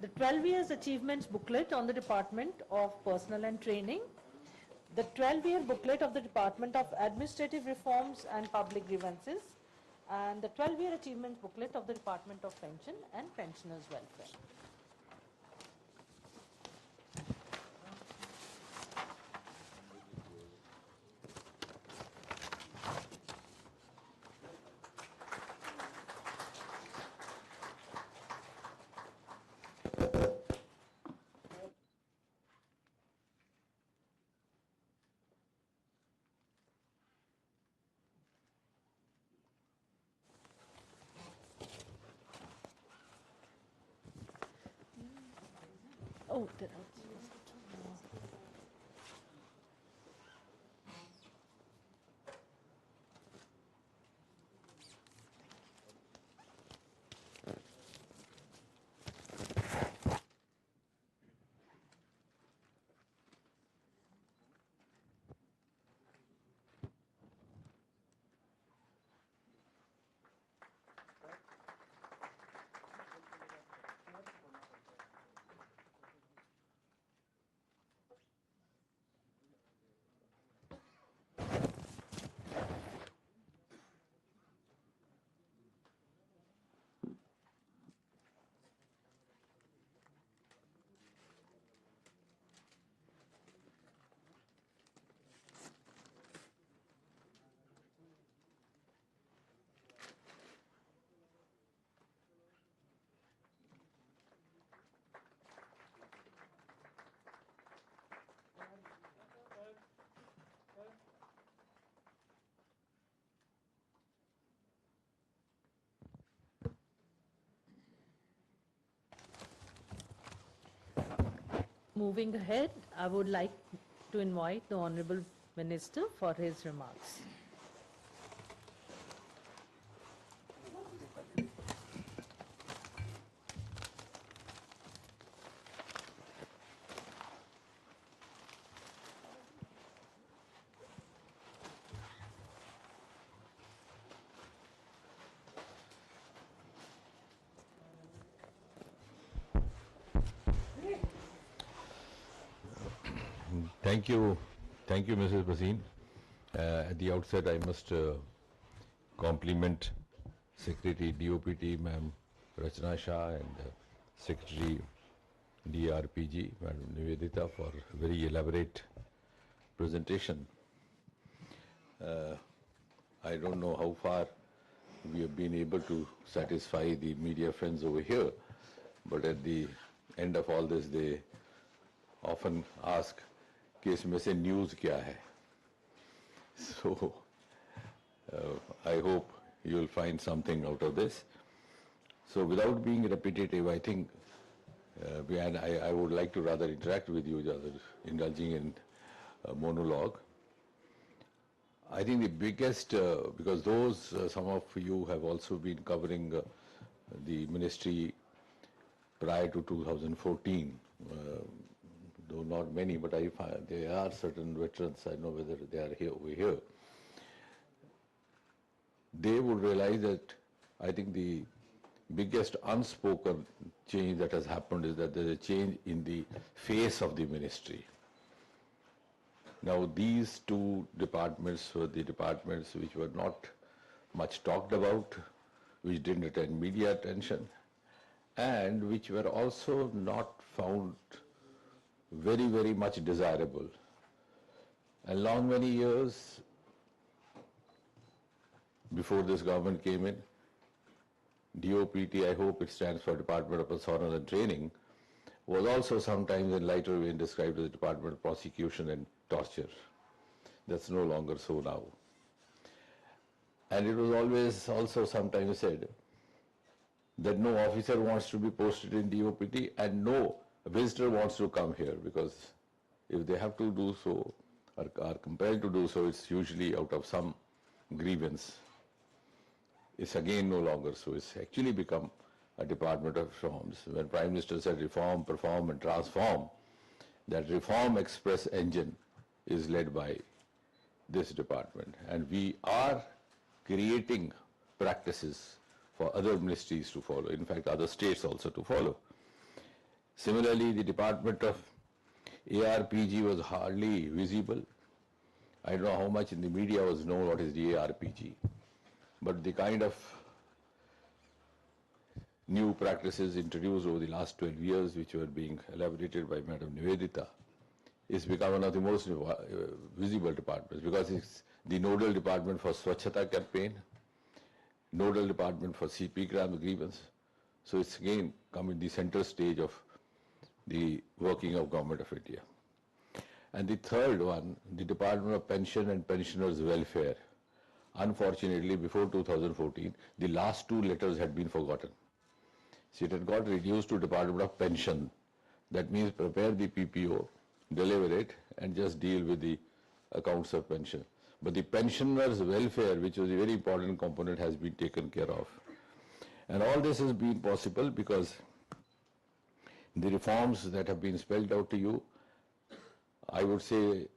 The 12 years achievements booklet on the Department of Personnel and Training, the 12-year booklet of the Department of Administrative Reforms and Public Grievances, and the 12-year achievements booklet of the Department of Pension and Pensioners' Welfare. Oh, did I? Moving ahead, I would like to invite the Honorable Minister for his remarks. Thank you, Mrs. Bhasin. At the outset, I must compliment Secretary DOPT, Ma'am Rachna Shah, and Secretary DRPG, Madam Nivedita, for a very elaborate presentation. I don't know how far we have been able to satisfy the media friends over here, but at the end of all this, they often ask, कि इसमें से news क्या है? So I hope you will find something out of this. So without being repetitive, I think, and I would like to rather interact with you, rather indulging in monologue. I think the biggest, because those, some of you have also been covering the ministry prior to 2014, though not many, but I find there are certain veterans, I know whether they are here over here. They would realize that I think the biggest unspoken change that has happened is that there is a change in the face of the ministry. Now these two departments were the departments which were not much talked about, which didn't attend media attention, and which were also not found very, very much desirable. And long many years before this government came in, DOPT, I hope it stands for Department of Personnel and Training, was also sometimes in lighter vein described as the Department of Prosecution and Torture. That's no longer so now. And it was always also sometimes said that no officer wants to be posted in DOPT and no visitor wants to come here, because if they have to do so or are compelled to do so, it's usually out of some grievance. It's again no longer so. It's actually become a department of reforms. When Prime Minister said reform, perform and transform, that reform express engine is led by this department. And we are creating practices for other ministries to follow, in fact other states also to follow. Similarly, the Department of ARPG was hardly visible. I don't know how much in the media was known what is the ARPG, but the kind of new practices introduced over the last 12 years, which were being elaborated by Madam Nivedita, is become one of the most visible departments, because it's the nodal department for Swachhata campaign, nodal department for CP grievance. So it's again come in the center stage of the working of Government of India. And the third one, the Department of Pension and Pensioners' Welfare. Unfortunately, before 2014, the last two letters had been forgotten. So it had got reduced to Department of Pension. That means prepare the PPO, deliver it, and just deal with the accounts of pension. But the pensioners' welfare, which was a very important component, has been taken care of. And all this has been possible because the reforms that have been spelled out to you, I would say,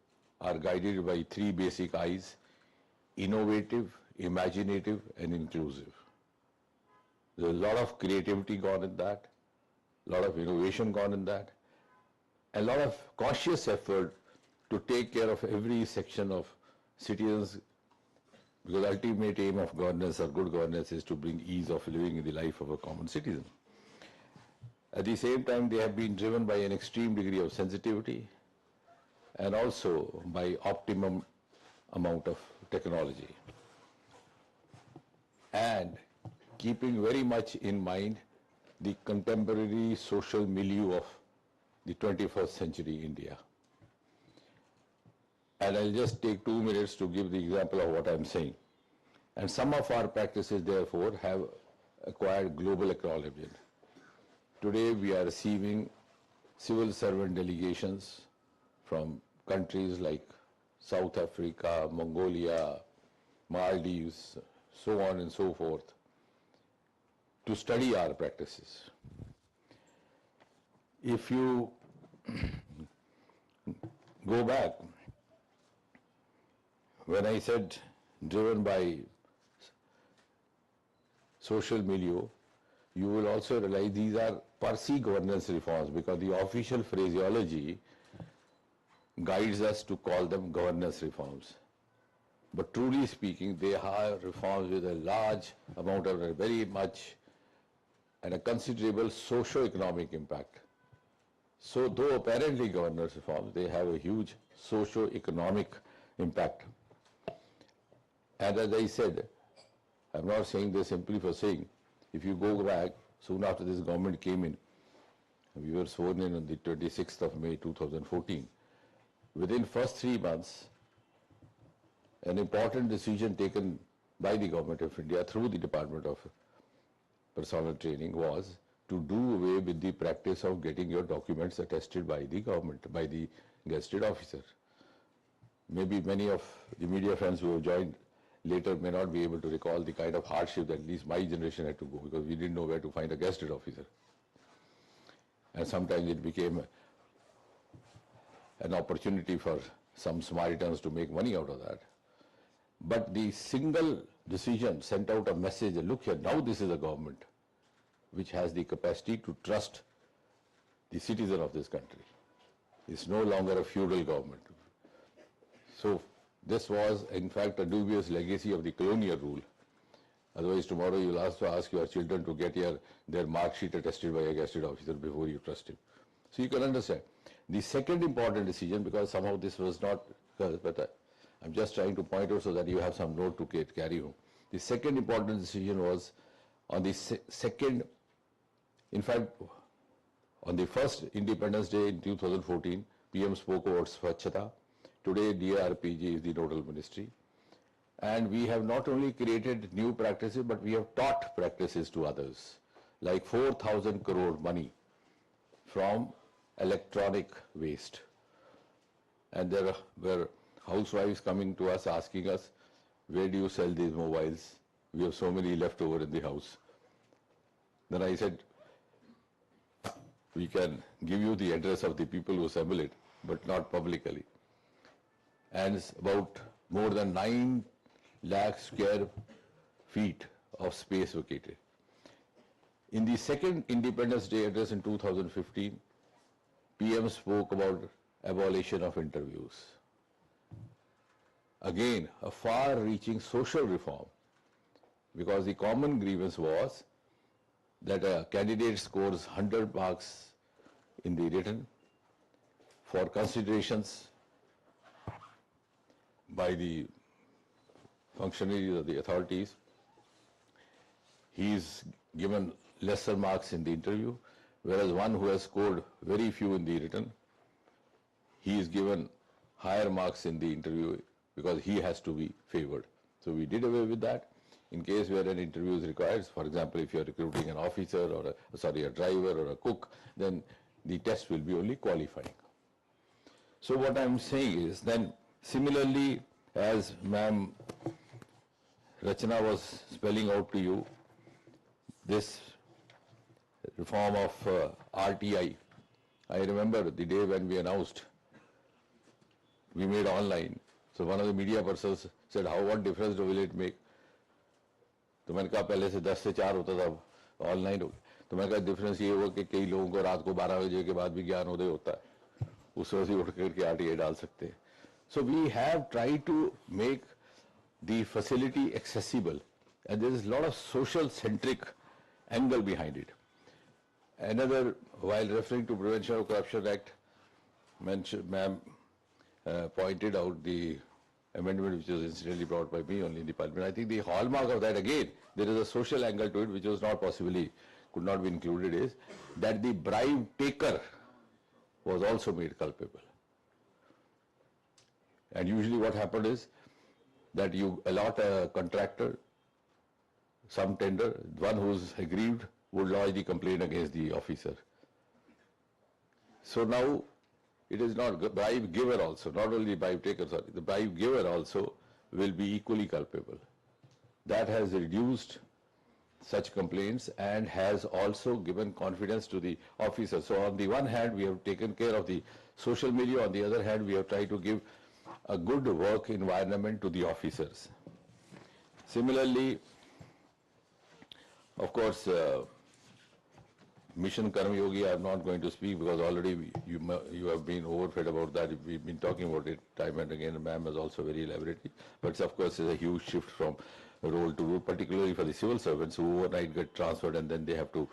are guided by three basic I's: innovative, imaginative, and inclusive. There's a lot of creativity gone in that, a lot of innovation gone in that, a lot of conscious effort to take care of every section of citizens, because the ultimate aim of governance or good governance is to bring ease of living in the life of a common citizen. At the same time, they have been driven by an extreme degree of sensitivity and also by optimum amount of technology, and keeping very much in mind the contemporary social milieu of the 21st century India. And I'll just take 2 minutes to give the example of what I'm saying. And some of our practices, therefore, have acquired global acknowledgement. Today, we are receiving civil servant delegations from countries like South Africa, Mongolia, Maldives, so on and so forth, to study our practices. If you go back, when I said driven by social milieu, you will also realize these are per se governance reforms, because the official phraseology guides us to call them governance reforms. But truly speaking, they are reforms with a large amount of very much and a considerable socio-economic impact. So though apparently governance reforms, they have a huge socio-economic impact. And as I said, I'm not saying this simply for saying, if you go back, soon after this government came in, we were sworn in on the 26th of May 2014. Within first 3 months, an important decision taken by the Government of India through the Department of Personnel Training was to do away with the practice of getting your documents attested by the government, by the gazetted officer. Maybe many of the media friends who have joined later may not be able to recall the kind of hardship that at least my generation had to go, because we didn't know where to find a gazetted officer. And sometimes it became an opportunity for some Samaritans to make money out of that. But the single decision sent out a message, look here, now this is a government which has the capacity to trust the citizen of this country. It's no longer a feudal government. So this was in fact a dubious legacy of the colonial rule. Otherwise tomorrow you'll also ask your children to get their mark sheet attested by a gazetted officer before you trust him. So you can understand. The second important decision, because somehow this was not, but I'm just trying to point out so that you have some note to carry home. The second important decision was on the second, in fact, on the first Independence Day in 2014, PM spoke about Swachhata. Today, DRPG is the nodal ministry. And we have not only created new practices, but we have taught practices to others, like 4,000 crore money from electronic waste. And there were housewives coming to us asking us, where do you sell these mobiles? We have so many left over in the house. Then I said, we can give you the address of the people who assemble it, but not publicly. And it's about more than 9 lakh square feet of space vacated. In the second Independence Day address in 2015, PM spoke about abolition of interviews. Again, a far-reaching social reform, because the common grievance was that a candidate scores 100 marks in the written for considerations by the functionaries of the authorities. He is given lesser marks in the interview, whereas one who has scored very few in the written, he is given higher marks in the interview because he has to be favored. So we did away with that. In case where an interview is required, for example, if you are recruiting an officer or a driver or a cook, then the test will be only qualifying. So what I am saying is then similarly, as Ma'am Rachana was spelling out to you, this reform of RTI, I remember the day when we announced, we made online. So one of the media persons said, what difference will it make? तो मैंने कहा पहले से 10 से 4 होता था, online हो गया. तो मैंने कहा डिफरेंस ये हुआ कि कई लोगों को रात को 12 बजे के बाद भी ज्ञानोदय होता है, उस वजह से उठ करके RTI डाल सकते हैं. So we have tried to make the facility accessible, and there is a lot of social centric angle behind it. Another, while referring to Prevention of Corruption Act, ma'am pointed out the amendment which was incidentally brought by me only in the parliament. I think the hallmark of that, again, there is a social angle to it which was not possibly, could not be included, is that the bribe taker was also made culpable. And usually what happened is that you allot a contractor some tender, one who is aggrieved would lodge the complaint against the officer. So now it is not bribe giver also, not only bribe taker, sorry, the bribe giver also will be equally culpable. That has reduced such complaints and has also given confidence to the officer. So on the one hand, we have taken care of the social milieu, on the other hand, we have tried to give a good work environment to the officers. Similarly, of course, Mission Karmayogi, I am not going to speak because already you have been overfed about that. We've been talking about it time and again. Ma'am has also very elaborately. But of course, it's a huge shift from role to role, particularly for the civil servants who overnight get transferred and then they have to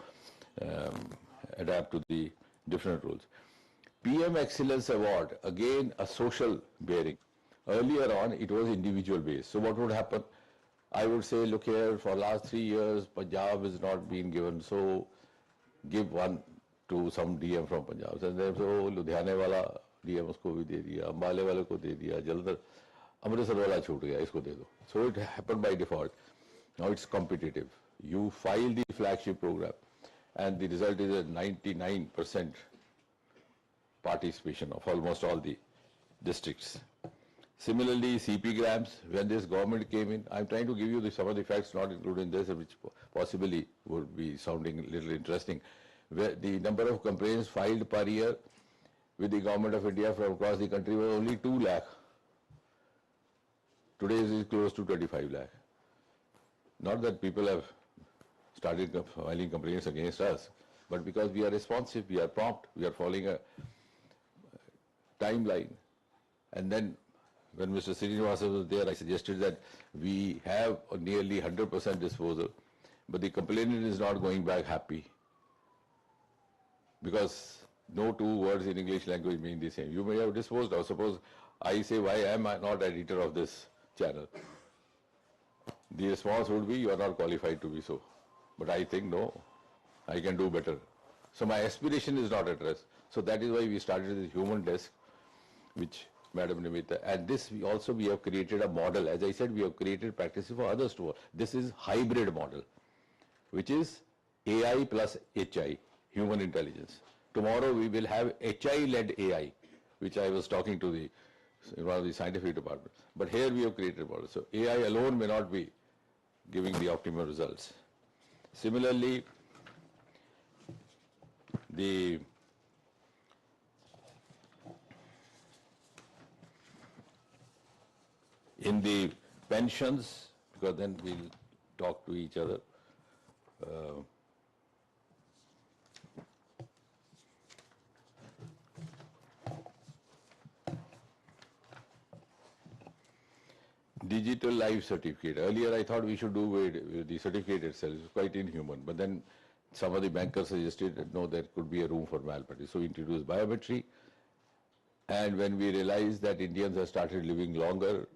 adapt to the different roles. PM Excellence Award, again a social bearing. Earlier on, it was individual based. So what would happen? I would say, look here, for last 3 years, Punjab is not being given, so give one to some DM from Punjab. And then, so Ludhiana wala DM usko bhi de diya, Ambale wale ko de diya, Jalandhar, Amritsar wala chhoot gaya, isko de do. So it happened by default. Now it's competitive. You file the flagship program, and the result is a 99% participation of almost all the districts. Similarly, CP grams, when this government came in, I'm trying to give you some of the facts, not including this, which possibly would be sounding a little interesting. Where the number of complaints filed per year with the government of India from across the country was only 2 lakh. Today it is close to 25 lakh. Not that people have started filing complaints against us, but because we are responsive, we are prompt, we are following a timeline. And then when Mr. Srinivasa was there, I suggested that we have nearly 100% disposal, but the complainant is not going back happy, because no two words in English language mean the same. You may have disposed of. Suppose I say, why am I not editor of this channel? The response would be, you are not qualified to be so. But I think, no, I can do better. So my aspiration is not addressed. So that is why we started this human desk, which Madam Nimita, and this we have created a model. As I said, we have created practices for others to work. This is hybrid model, which is AI plus HI, human intelligence. Tomorrow we will have HI-led AI, which I was talking to one of the scientific departments. But here we have created a model. So AI alone may not be giving the optimal results. Similarly, in the pensions, because then we'll talk to each other. Digital life certificate. Earlier I thought we should do with the certificate itself. It's quite inhuman. But then some of the bankers suggested that no, there could be a room for malpractice. So we introduced biometry. And when we realized that Indians have started living longer,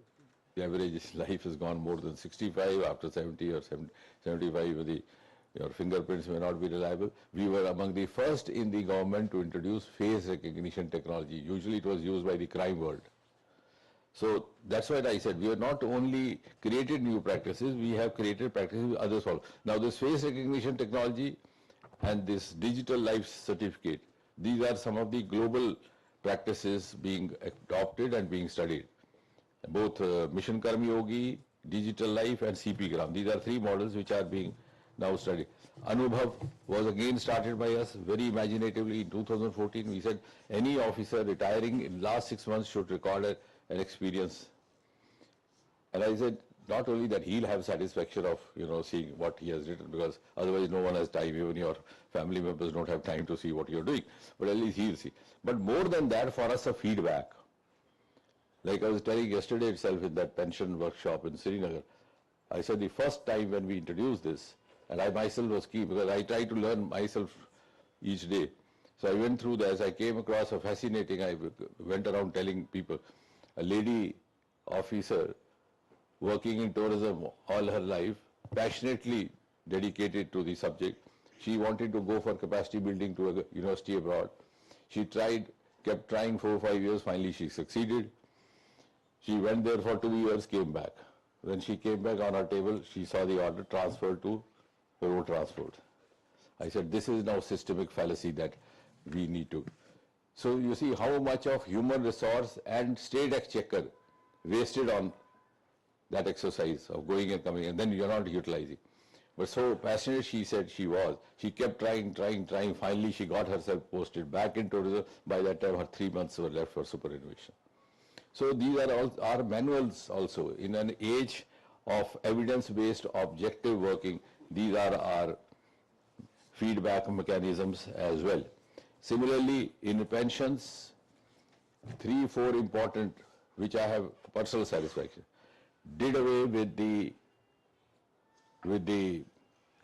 the average life has gone more than 65, after 70 or 75, your fingerprints may not be reliable. We were among the first in the government to introduce face recognition technology. Usually it was used by the crime world. So that's what I said. We have not only created new practices, we have created practices others follow. Now this face recognition technology and this digital life certificate, these are some of the global practices being adopted and being studied. Both Mission Karmayogi, Digital Life and CP Gram. These are 3 models which are being now studied. Anubhav was again started by us very imaginatively in 2014. We said any officer retiring in last 6 months should record an experience. And I said not only that he'll have satisfaction of seeing what he has written, because otherwise no one has time, even your family members don't have time to see what you're doing, but at least he'll see. But more than that, for us a feedback. Like I was telling yesterday itself in that pension workshop in Srinagar, I said the first time when we introduced this, and I myself was key because I try to learn myself each day. So I went through this, I came across a fascinating, I went around telling people, a lady officer working in tourism all her life, passionately dedicated to the subject. She wanted to go for capacity building to a university abroad. She tried, kept trying 4 or 5 years, finally she succeeded. She went there for 2 years, came back. When she came back on her table, she saw the order transferred to road transport. I said, this is now systemic fallacy that we need to. So you see how much of human resource and state exchequer wasted on that exercise of going and coming, and then you're not utilizing. But so passionate she said she was. She kept trying. Finally, she got herself posted back in tourism. By that time, her 3 months were left for superannuation. So these are all our manuals also. In an age of evidence-based objective working, these are our feedback mechanisms as well. Similarly, in pensions, 3-4 important, which I have personal satisfaction, did away with the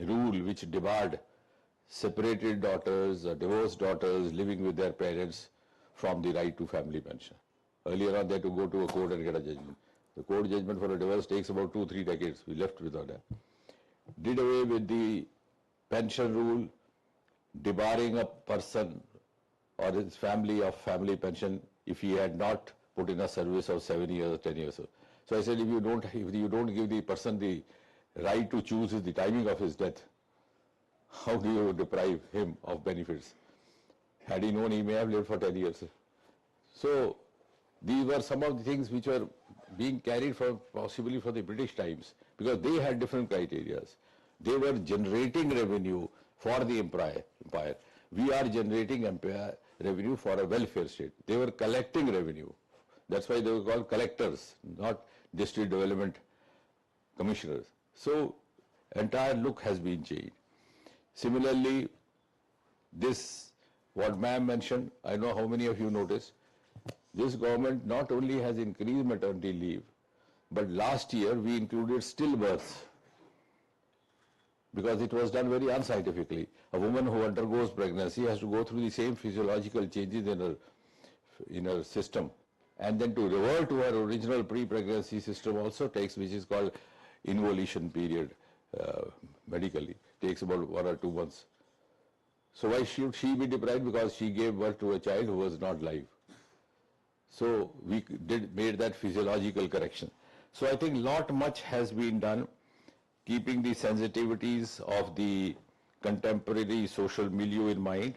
rule which debarred separated daughters or divorced daughters living with their parents from the right to family pension. Earlier on, they had to go to a court and get a judgment. The court judgment for a divorce takes about 2-3 decades. We left without that. Did away with the pension rule, debarring a person or his family of family pension if he had not put in a service of 7 years or 10 years. So I said, if you don't give the person the right to choose the timing of his death, how do you deprive him of benefits? Had he known, he may have lived for 10 years. So these were some of the things which were being carried for possibly for the British times, because they had different criteria. They were generating revenue for the empire. We are generating revenue for a welfare state. They were collecting revenue. That's why they were called collectors, not district development commissioners. So entire look has been changed. Similarly, this, what ma'am mentioned, I know how many of you noticed, this government not only has increased maternity leave, but last year we included stillbirths, because it was done very unscientifically. A woman who undergoes pregnancy has to go through the same physiological changes in her system, and then to revert to her original pre-pregnancy system also takes, which is called involution period medically, takes about 1 or 2 months. So why should she be deprived? Because she gave birth to a child who was not live. So we made that physiological correction. So I think not much has been done, keeping the sensitivities of the contemporary social milieu in mind.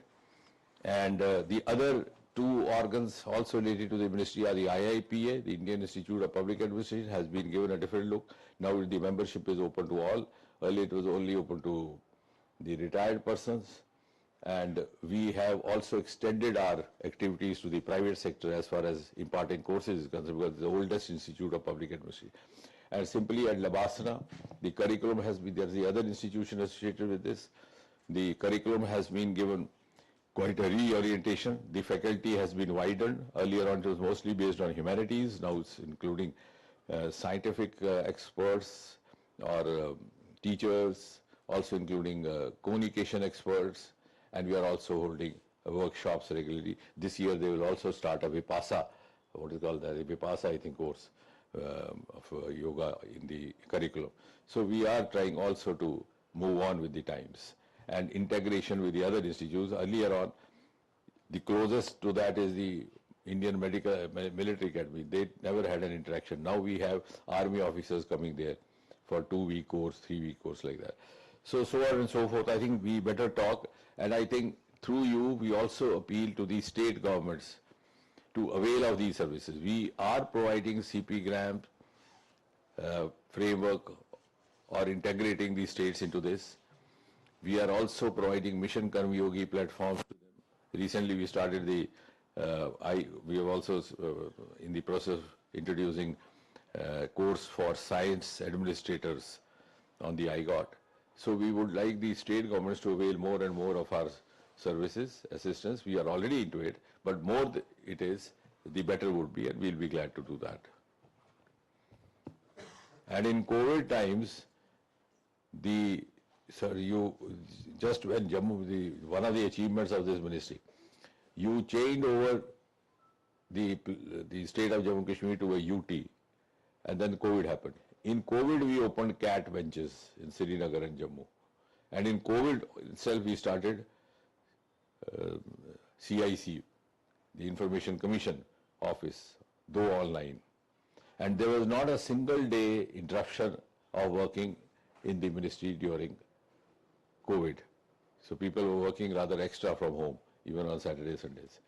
And the other 2 organs also related to the ministry are the IIPA, the Indian Institute of Public Administration, has been given a different look. Now the membership is open to all. Earlier it was only open to the retired persons. And we have also extended our activities to the private sector as far as imparting courses is concerned, because it's the oldest institute of public administration. And simply at Labasana, the curriculum has been, there's the other institution associated with this, the curriculum has been given quite a reorientation. The faculty has been widened. Earlier on it was mostly based on humanities, now it's including scientific experts or teachers, also including communication experts, and we are also holding workshops regularly. This year they will also start a Vipassana, what is called the Vipassana, I think, course of yoga in the curriculum. So we are trying also to move on with the times and integration with the other institutes. Earlier on, the closest to that is the Indian Military Academy. They never had an interaction. Now we have army officers coming there for 2-week course, 3-week course, like that. So on and so forth. I think we better talk, and I think through you we also appeal to the state governments to avail of these services. We are providing CP grant framework or integrating the states into this. We are also providing Mission Karmyogi platforms to them. Recently we started the, we have also in the process of introducing course for science administrators on the IGOT. So we would like the state governments to avail more and more of our services, assistance. We are already into it, but more it is, the better would be, and we'll be glad to do that. And in COVID times, just when Jammu, one of the achievements of this ministry, you changed over the state of Jammu and Kashmir to a UT, and then COVID happened. In COVID, we opened CAT benches in Srinagar and Jammu. And in COVID itself, we started CIC, the Information Commission Office, though online. And there was not a single day interruption of working in the ministry during COVID. So people were working rather extra from home, even on Saturdays, Sundays.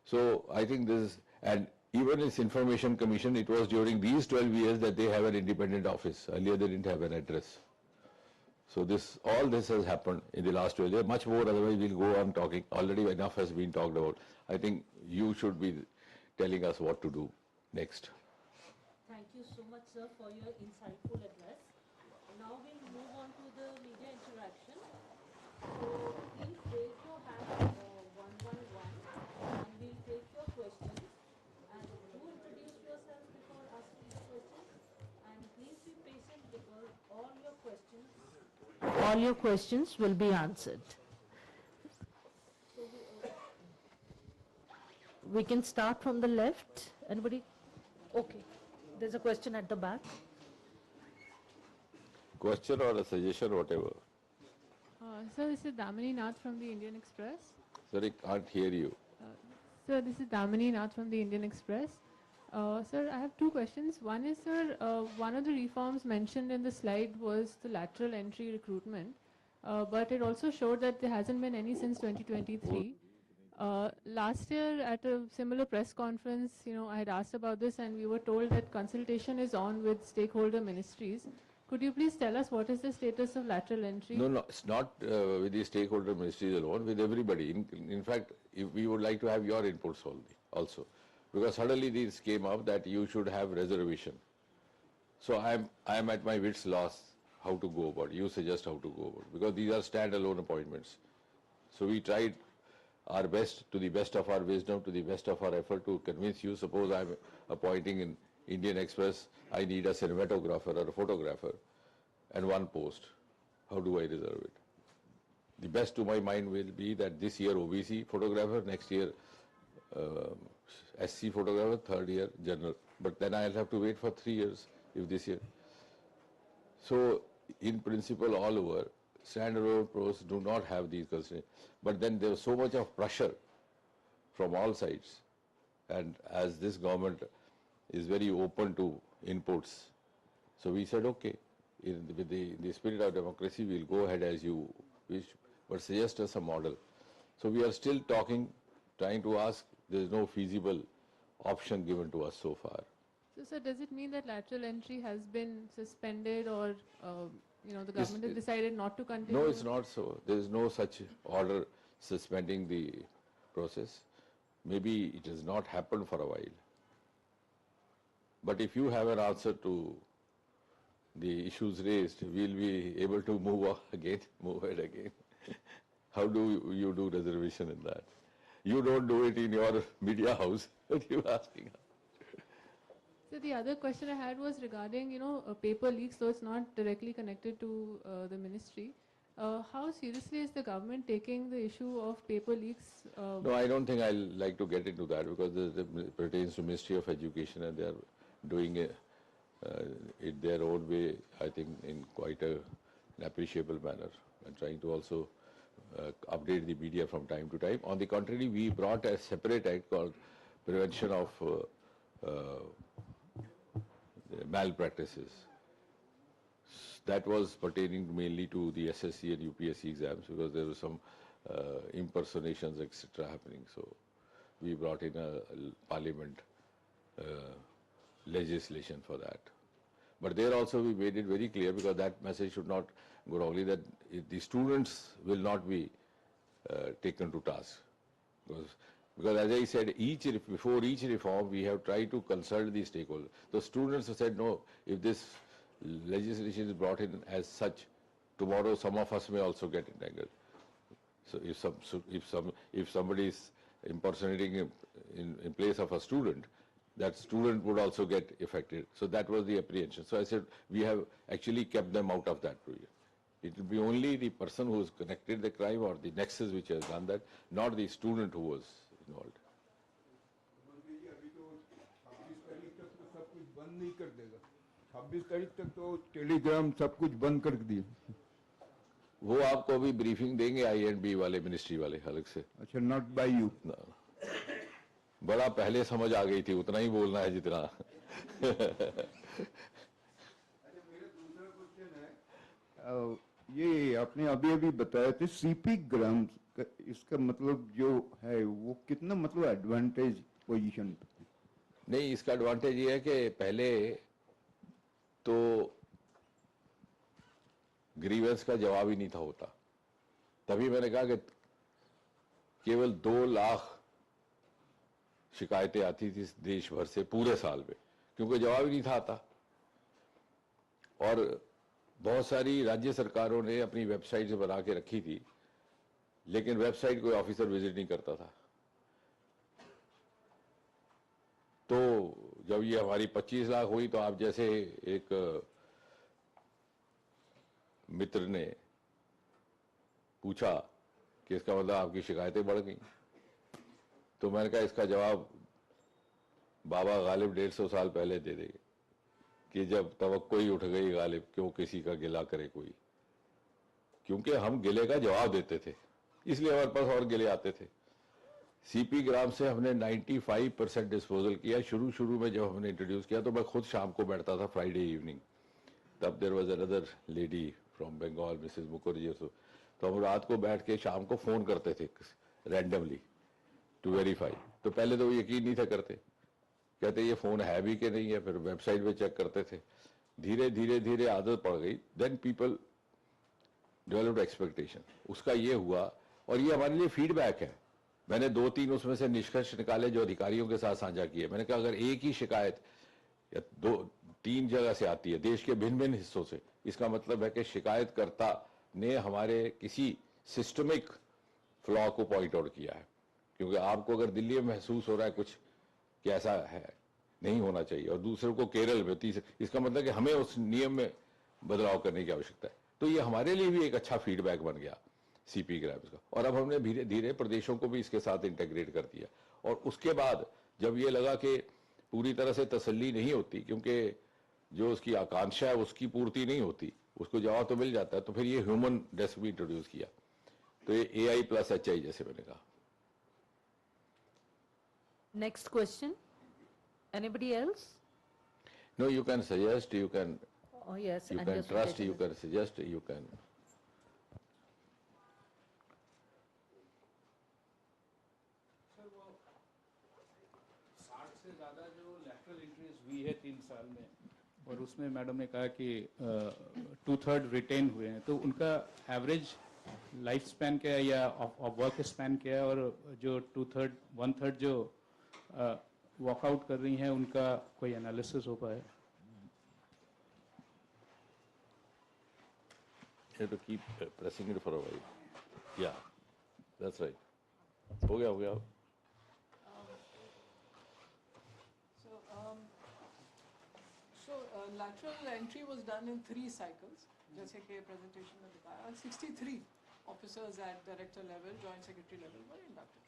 So I think this, and even its Information Commission, it was during these 12 years that they have an independent office. Earlier they didn't have an address. So all this has happened in the last 12 years. Much more, otherwise we'll go on talking. Already enough has been talked about. I think you should be telling us what to do next. Thank you so much, sir, for your insightful address. Now we'll move on to the media interaction. Please raise your hand one by one, and we'll take your questions. And do introduce yourself before asking the questions. And please be patient because all your questions will be answered. So we can start from the left. Anybody? Okay. There's a question at the back. Question or a suggestion, whatever. Sir, this is Damini Nath from the Indian Express. Sir, I can't hear you. Sir, this is Damini Nath from the Indian Express. Sir, I have two questions. One is, sir, one of the reforms mentioned in the slide was the lateral entry recruitment, but it also showed that there hasn't been any since 2023. Last year at a similar press conference, I had asked about this and we were told that consultation is on with stakeholder ministries. Could you please tell us what is the status of lateral entry? No, it's not with the stakeholder ministries alone, with everybody. In fact, if we would like to have your inputs also. Because suddenly this came up that you should have reservation. So I am at my wit's loss how to go about it. You suggest how to go about it. Because these are standalone appointments. So we tried our best, to the best of our wisdom, to the best of our effort to convince you. Suppose I'm appointing in Indian Express, I need a cinematographer or a photographer and one post. How do I reserve it? The best to my mind will be that this year OBC photographer, next year SC photographer, third year general. But then I'll have to wait for 3 years if this year. So in principle all over, standalone posts do not have these constraints. But then there was so much of pressure from all sides. And as this government is very open to inputs, so we said, okay, with the spirit of democracy, we'll go ahead as you wish, but suggest us a model. So we are still talking, trying to ask, there is no feasible option given to us so far. So, sir, does it mean that lateral entry has been suspended or, the government has decided not to continue? No, it's not so. There is no such order suspending the process. Maybe it has not happened for a while. But if you have an answer to the issues raised, we'll be able to move ahead again. How do you do reservation in that? You don't do it in your media house, but you're asking. So the other question I had was regarding, paper leaks, so it's not directly connected to the ministry. How seriously is the government taking the issue of paper leaks? No, I don't think I'll like to get into that because it pertains to Ministry of Education and they're doing it their own way, I think, in quite an appreciable manner, and trying to also update the media from time to time. On the contrary, we brought a separate act called Prevention of Malpractices. That was pertaining mainly to the SSC and UPSC exams because there were some impersonations, etc. happening. So we brought in a parliament legislation for that. But there also we made it very clear because that message should not go wrongly that the students will not be taken to task. Because as I said, before each reform we have tried to consult the stakeholders. The students have said no, if this legislation is brought in as such, tomorrow some of us may also get entangled. So if somebody is impersonating in place of a student, that student would also get affected. So that was the apprehension. So I said, we have actually kept them out of that provision. It will be only the person who has connected the crime or the nexus which has done that, not the student who was involved. नहीं कर देगा 26 तारीख तक तो Telegram सब कुछ बंद कर दिए वो आपको अभी ब्रीफिंग देंगे I&B वाले मिनिस्ट्री वाले अलग से अच्छा नॉट बाय यू बड़ा पहले समझ आ गई थी उतना ही बोलना है जितना अच्छा मेरा दूसरा क्वेश्चन है ये आपने अभी अभी बताया थे सीपी ग्राम इसका मतलब जो है वो कितना मतलब एडवांटेज पोजीशन नहीं इसका एडवांटेज ये है कि पहले तो ग्रीवेंस का जवाब ही नहीं था होता तभी मैंने कहा कि केवल 2 लाख शिकायतें आती थी देश भर से पूरे साल में क्योंकि जवाब ही नहीं था आता और बहुत सारी राज्य सरकारों ने अपनी वेबसाइट बना के रखी थी लेकिन वेबसाइट कोई ऑफिसर विजिट नहीं करता था। तो जब ये हमारी 25 लाख हुई तो आप जैसे एक मित्र ने पूछा कि इसका मतलब आपकी शिकायतें बढ़ गई। तो मैंने कहा इसका जवाब बाबा गालिब 150 साल पहले दे देंगे कि जब तवक्को ही उठ गई गालिब क्यों किसी का गिला करे कोई। क्योंकि हम गिले का जवाब देते थे, इसलिए हमारे पास और गिले आते थे। सीपी ग्राम से हमने 95% डिस्पोजल किया। शुरू में जब हमने इंट्रोड्यूस किया तो मैं खुद शाम को बैठता था फ्राइडे इवनिंग, तब there was another lady from Bengal Mrs Mukherjee, तो हम रात को बैठ के शाम को फोन करते थे रैंडमली टू वेरीफाई। तो पहले तो यकीन नहीं था करते, कहते ये फोन है भी कि नहीं है, फिर वेबसाइट पे चेक करते थे। धीरे आदत पड़ गई, देन पीपल डेवलप्ड एक्सपेक्टेशन। उसका ये हुआ और ये हमारे लिए फीडबैक है। मैंने 2-3 उसमें से निष्कर्ष निकाले जो अधिकारियों के साथ साझा किए। मैंने कहा अगर एक ही शिकायत या 2-3 जगह से आती है देश के भिन्न भिन्न हिस्सों से, इसका मतलब है कि शिकायतकर्ता ने हमारे किसी सिस्टमिक फ्लॉ को पॉइंट आउट किया है। क्योंकि आपको अगर दिल्ली में महसूस हो रहा है कुछ कि ऐसा है, नहीं होना चाहिए, और दूसरों को केरल में, इसका मतलब कि हमें उस नियम में बदलाव करने की आवश्यकता है। तो ये हमारे लिए भी एक अच्छा फीडबैक बन गया सीपी ग्राम्स का, और अब हमने धीरे धीरे प्रदेशों को भी इसके साथ इंटीग्रेट कर दिया। और उसके बाद जब ये लगा कि पूरी तरह से तसल्ली नहीं होती, क्योंकि जो उसकी आकांक्षा है उसकी पूर्ति नहीं होती, उसको जवाब तो मिल जाता है, तो फिर ये ह्यूमन डेस्क भी इंट्रोड्यूस किया। तो ये AI+HI जैसे मैंने कहा। Next question. Anybody else? No, you can suggest, you can Oh, yes. you and can just trust, later you can suggest, you can. से ज़्यादा जो लेटरल इंक्रीज हुई है 3 साल में, और उसमें मैडम ने कहा कि 2/3 रिटेन हुए हैं, तो उनका एवरेज लाइफ स्पैन क्या है या वर्क स्पैन क्या है, और जो 1/3 जो वॉकआउट कर रही हैं उनका कोई एनालिसिस हो पाए? You have to keep pressing it for a while. Yeah, that's right. हो गया। Lateral entry was done in 3 cycles, जैसे कि presentation में बताया। 63 officers at director level, joint secretary level were inducted.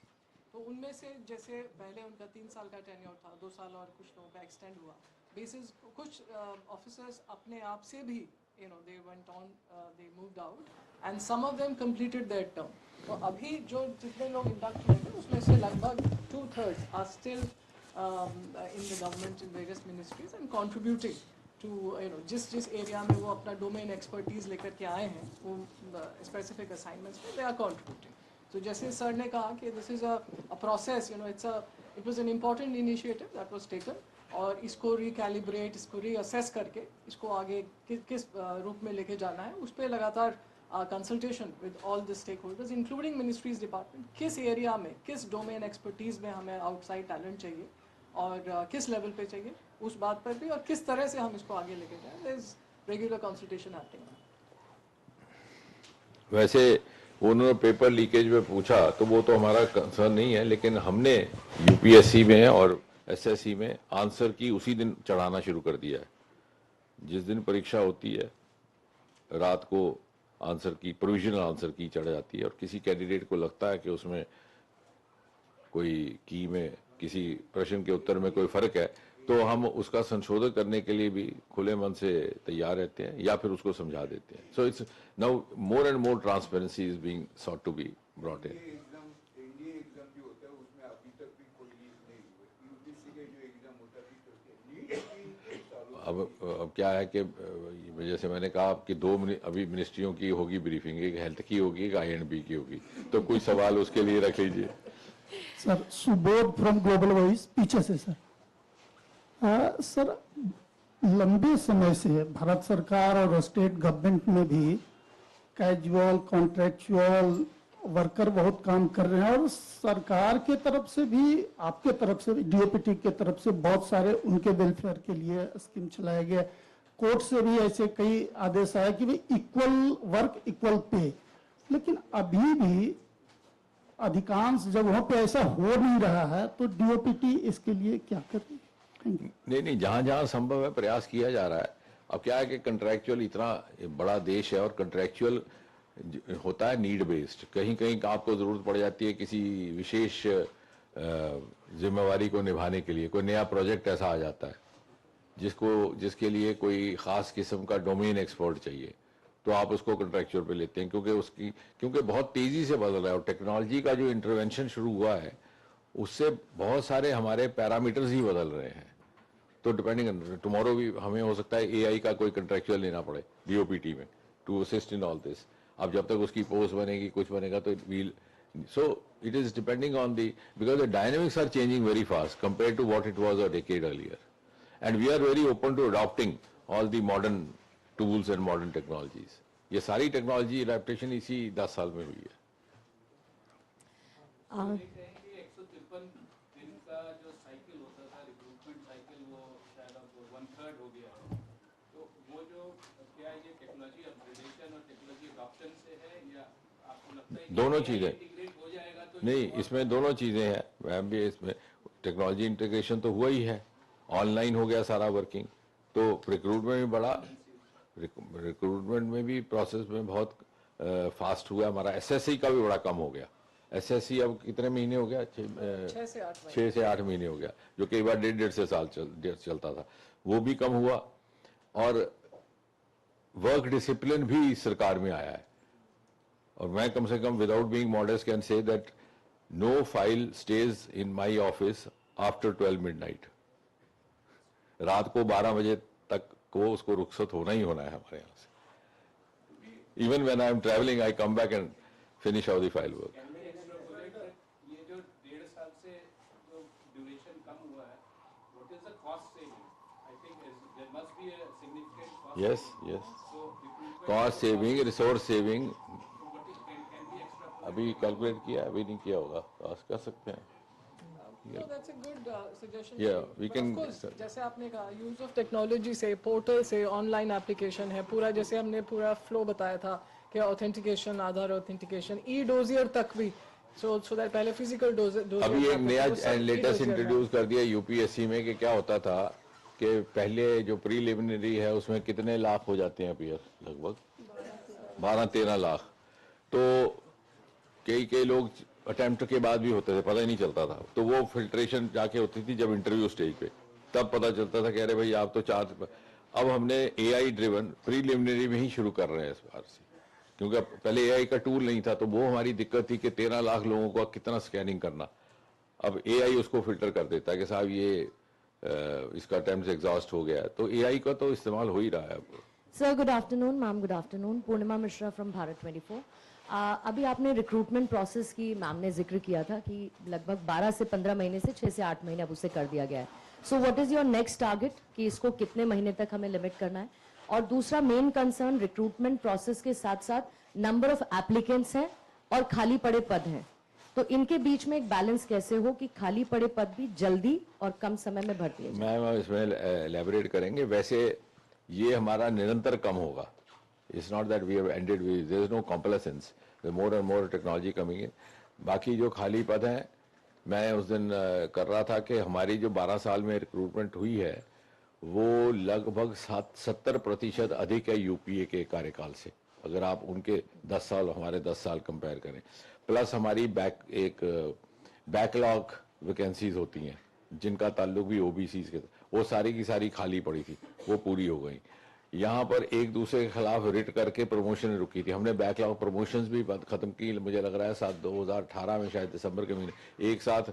तो उनमें से जैसे पहले उनका 3 साल का टेन्योर था, 2 साल और कुछ लोगों का एक्सटेंड हुआ। बेसिस कुछ ऑफिसर्स अपने आप से भी they went on, they moved out, and some of them completed their term. तो अभी जो जितने लोग इंडक्ट हुए हैं उसमें से लगभग 2/3 are still in the government in various ministries and contributing to जिस एरिया में वो अपना डोमेन एक्सपर्टीज लेकर के आए हैं, वो स्पेसिफिक असाइनमेंट्स में they are contributing. तो जैसे सर ने कहा कि this is a process, it was an important initiative that was taken, और इसको रिकैलिब्रेट, इसको रीअसेस करके इसको आगे किस रूप में लेके जाना है, उस पर लगातार consultation with all the stakeholders including ministries department, किस एरिया में, किस डोमेन एक्सपर्टीज में हमें आउटसाइड टैलेंट चाहिए और किस लेवल पे चाहिए, उस बात पर भी, और किस तरह से हम इसको आगे लेके जाएं। There is regular consultation happening. वैसे उन्होंने पेपर लीकेज में पूछा तो वो तो हमारा कंसर्न नहीं है, लेकिन हमने यूपीएससी में और एसएससी में आंसर की उसी दिन चढ़ाना शुरू कर दिया है। जिस दिन परीक्षा होती है रात को आंसर की, प्रोविजनल आंसर की चढ़ जाती है, और किसी कैंडिडेट को लगता है कि उसमें कोई की में किसी प्रश्न के उत्तर में कोई फर्क है, तो हम उसका संशोधन करने के लिए भी खुले मन से तैयार रहते हैं या फिर उसको समझा देते हैं। So it's now more and more transparency is being sought to be brought in. अब क्या है कि जैसे मैंने कहा कि अभी मिनिस्ट्रियों की होगी ब्रीफिंग, एक हेल्थ की होगी, एक INB की होगी, तो कोई सवाल उसके लिए रख लीजिए। Sir Subodh from global voice, पीछे से सर। सर लंबे समय से भारत सरकार और स्टेट गवर्नमेंट में भी कैजुअल कॉन्ट्रेक्चुअल वर्कर बहुत काम कर रहे हैं, और सरकार के तरफ से भी, आपके तरफ से भी, DOPT के तरफ से बहुत सारे उनके वेलफेयर के लिए स्कीम चलाए गए। कोर्ट से भी ऐसे कई आदेश आए कि भाई इक्वल वर्क इक्वल पे, लेकिन अभी भी अधिकांश जगहों पे ऐसा हो नहीं रहा है, तो डीओपीटी इसके लिए क्या कर रही है? Thank you. नहीं, जहां जहां संभव है प्रयास किया जा रहा है। अब क्या है कि कंट्रैक्चुअल इतना बड़ा देश है और कंट्रैक्चुअल होता है नीड बेस्ड। कहीं कहीं आपको जरूरत पड़ जाती है किसी विशेष जिम्मेवारी को निभाने के लिए, कोई नया प्रोजेक्ट ऐसा आ जाता है जिसके लिए कोई खास किस्म का डोमेन एक्सपर्ट चाहिए, तो आप उसको कंट्रैक्चुअल पे लेते हैं, क्योंकि बहुत तेजी से बदल रहा है और टेक्नोलॉजी का जो इंटरवेंशन शुरू हुआ है उससे बहुत सारे हमारे पैरामीटर्स ही बदल रहे हैं। तो डिपेंडिंग टुमारो भी हमें हो सकता है एआई का कोई कंट्रैक्चुअल लेना पड़े डीओपीटी में to assist in all this. अब जब तक उसकी पोस्ट बनेगी, कुछ बनेगा, तो so it is depending on because the dynamics are changing very fast compared to what it was a decade earlier, and we are very open to adopting all the modern tools and modern technologies. ये सारी technology adaptation इसी 10 साल में हुई है। दोनों चीजें नहीं, इसमें दोनों चीजें हैं मैम भी। इसमें टेक्नोलॉजी इंटीग्रेशन तो हुआ ही है, ऑनलाइन हो गया सारा वर्किंग, तो रिक्रूटमेंट में बड़ा रिक्रूटमेंट में भी प्रोसेस में बहुत फास्ट हुआ। हमारा एसएससी का भी बड़ा कम हो गया। एसएससी अब कितने महीने हो गया? 6 से 8 महीने हो गया, जो कई बार 1.5 से साल चलता था, वो भी कम हुआ। और वर्क डिसिप्लिन भी सरकार में आया है। और मैं कम से कम without being modest can say that no file stage in my office after 12 midnight. रात को 12 बजे तक को उसको रुखसत होना ही होना है हमारे यहाँ से। Even when I am travelling I come back and finish off the file work. ये जो 1.5 साल से जो ड्यूरेशन कम हुआ है, what is the cost saving? I think there must be a significant cost. Yes cost saving, resource saving अभी calculate किया, अभी नहीं किया होगा, आस्क कर सकते हैं। No, that's a good suggestion. Yeah, we But can- of course, जैसे आपने कहा यूज ऑफ टेक्नोलॉजी से, पोर्टल से, ऑनलाइन एप्लीकेशन है पूरा, जैसे हमने पूरा फ्लो बताया था कि ऑथेंटिकेशन, आधार ऑथेंटिकेशन, ई डोजियर तक भी, सो दैट पहले फिजिकल डोजियर। अभी एक नया लेटेस्ट इंट्रोड्यूस कर दिया यूपीएससी में कि क्या होता था कि पहले जो प्रीलिमिनरी है उसमें कितने लाख हो जाते हैं अपीयर, लगभग 12-13 लाख। तो कई लोग अटेम्प्ट के बाद भी होते थे, पता ही नहीं चलता था। तो वो फिल्ट्रेशन जाके होती थी जब इंटरव्यू स्टेज पे, तब पता चलता था कि अरे भाई आप तो 4। अब हमने एआई ड्रिवन प्रीलिमिनरी में ही शुरू कर रहे हैं इस बार से, क्योंकि पहले एआई का टूल नहीं था। तो वो हमारी दिक्कत थी कि 13 लाख लोगों को कितना स्कैनिंग करना। अब एआई उसको फिल्टर कर देता है कि साहब ये इसका अटेम्प्ट एग्जॉस्ट हो गया है। तो एआई का तो इस्तेमाल हो ही रहा है अब। Sir good afternoon, ma'am good afternoon. Purnima Mishra from Bharat 24। अभी आपने रिक्रूटमेंट प्रोसेस की मैम ने जिक्र किया था कि लगभग 12 से 15 महीने से 6 से 8 महीने अब उसे कर दिया गया है। So what is your next target कि इसको कितने महीने तक हमें लिमिट करना है? और दूसरा मेन कंसर्न रिक्रूटमेंट प्रोसेस के साथ साथ नंबर ऑफ एप्लीकेंट्स हैं और खाली पड़े पद हैं, तो इनके बीच में एक बैलेंस कैसे हो कि खाली पड़े पद भी जल्दी और कम समय में भर दिए जाएं? मैम इसमें एलैबोरेट करेंगे। वैसे ये हमारा निरंतर कम होगा। It's not that we have ended with, there is no complacency. There more and more technology coming in. बाकी जो खाली पद हैं, मैं उस दिन कर रहा था कि हमारी जो 12 साल में रिक्रूटमेंट हुई है वो लगभग 70% अधिक है यूपीए के कार्यकाल से, अगर आप उनके 10 साल हमारे 10 साल कंपेयर करें। प्लस हमारी बैकलॉग वैकेंसीज होती हैं जिनका ताल्लुक भी ओबीसी के, वो सारी की सारी खाली पड़ी थी, वो पूरी हो गई। यहाँ पर एक दूसरे के खिलाफ रिट करके प्रमोशन रुकी थी। हमने बैकलॉग प्रमोशंस भी खत्म की, मुझे लग रहा है 2018 में शायद दिसंबर के महीने एक साथ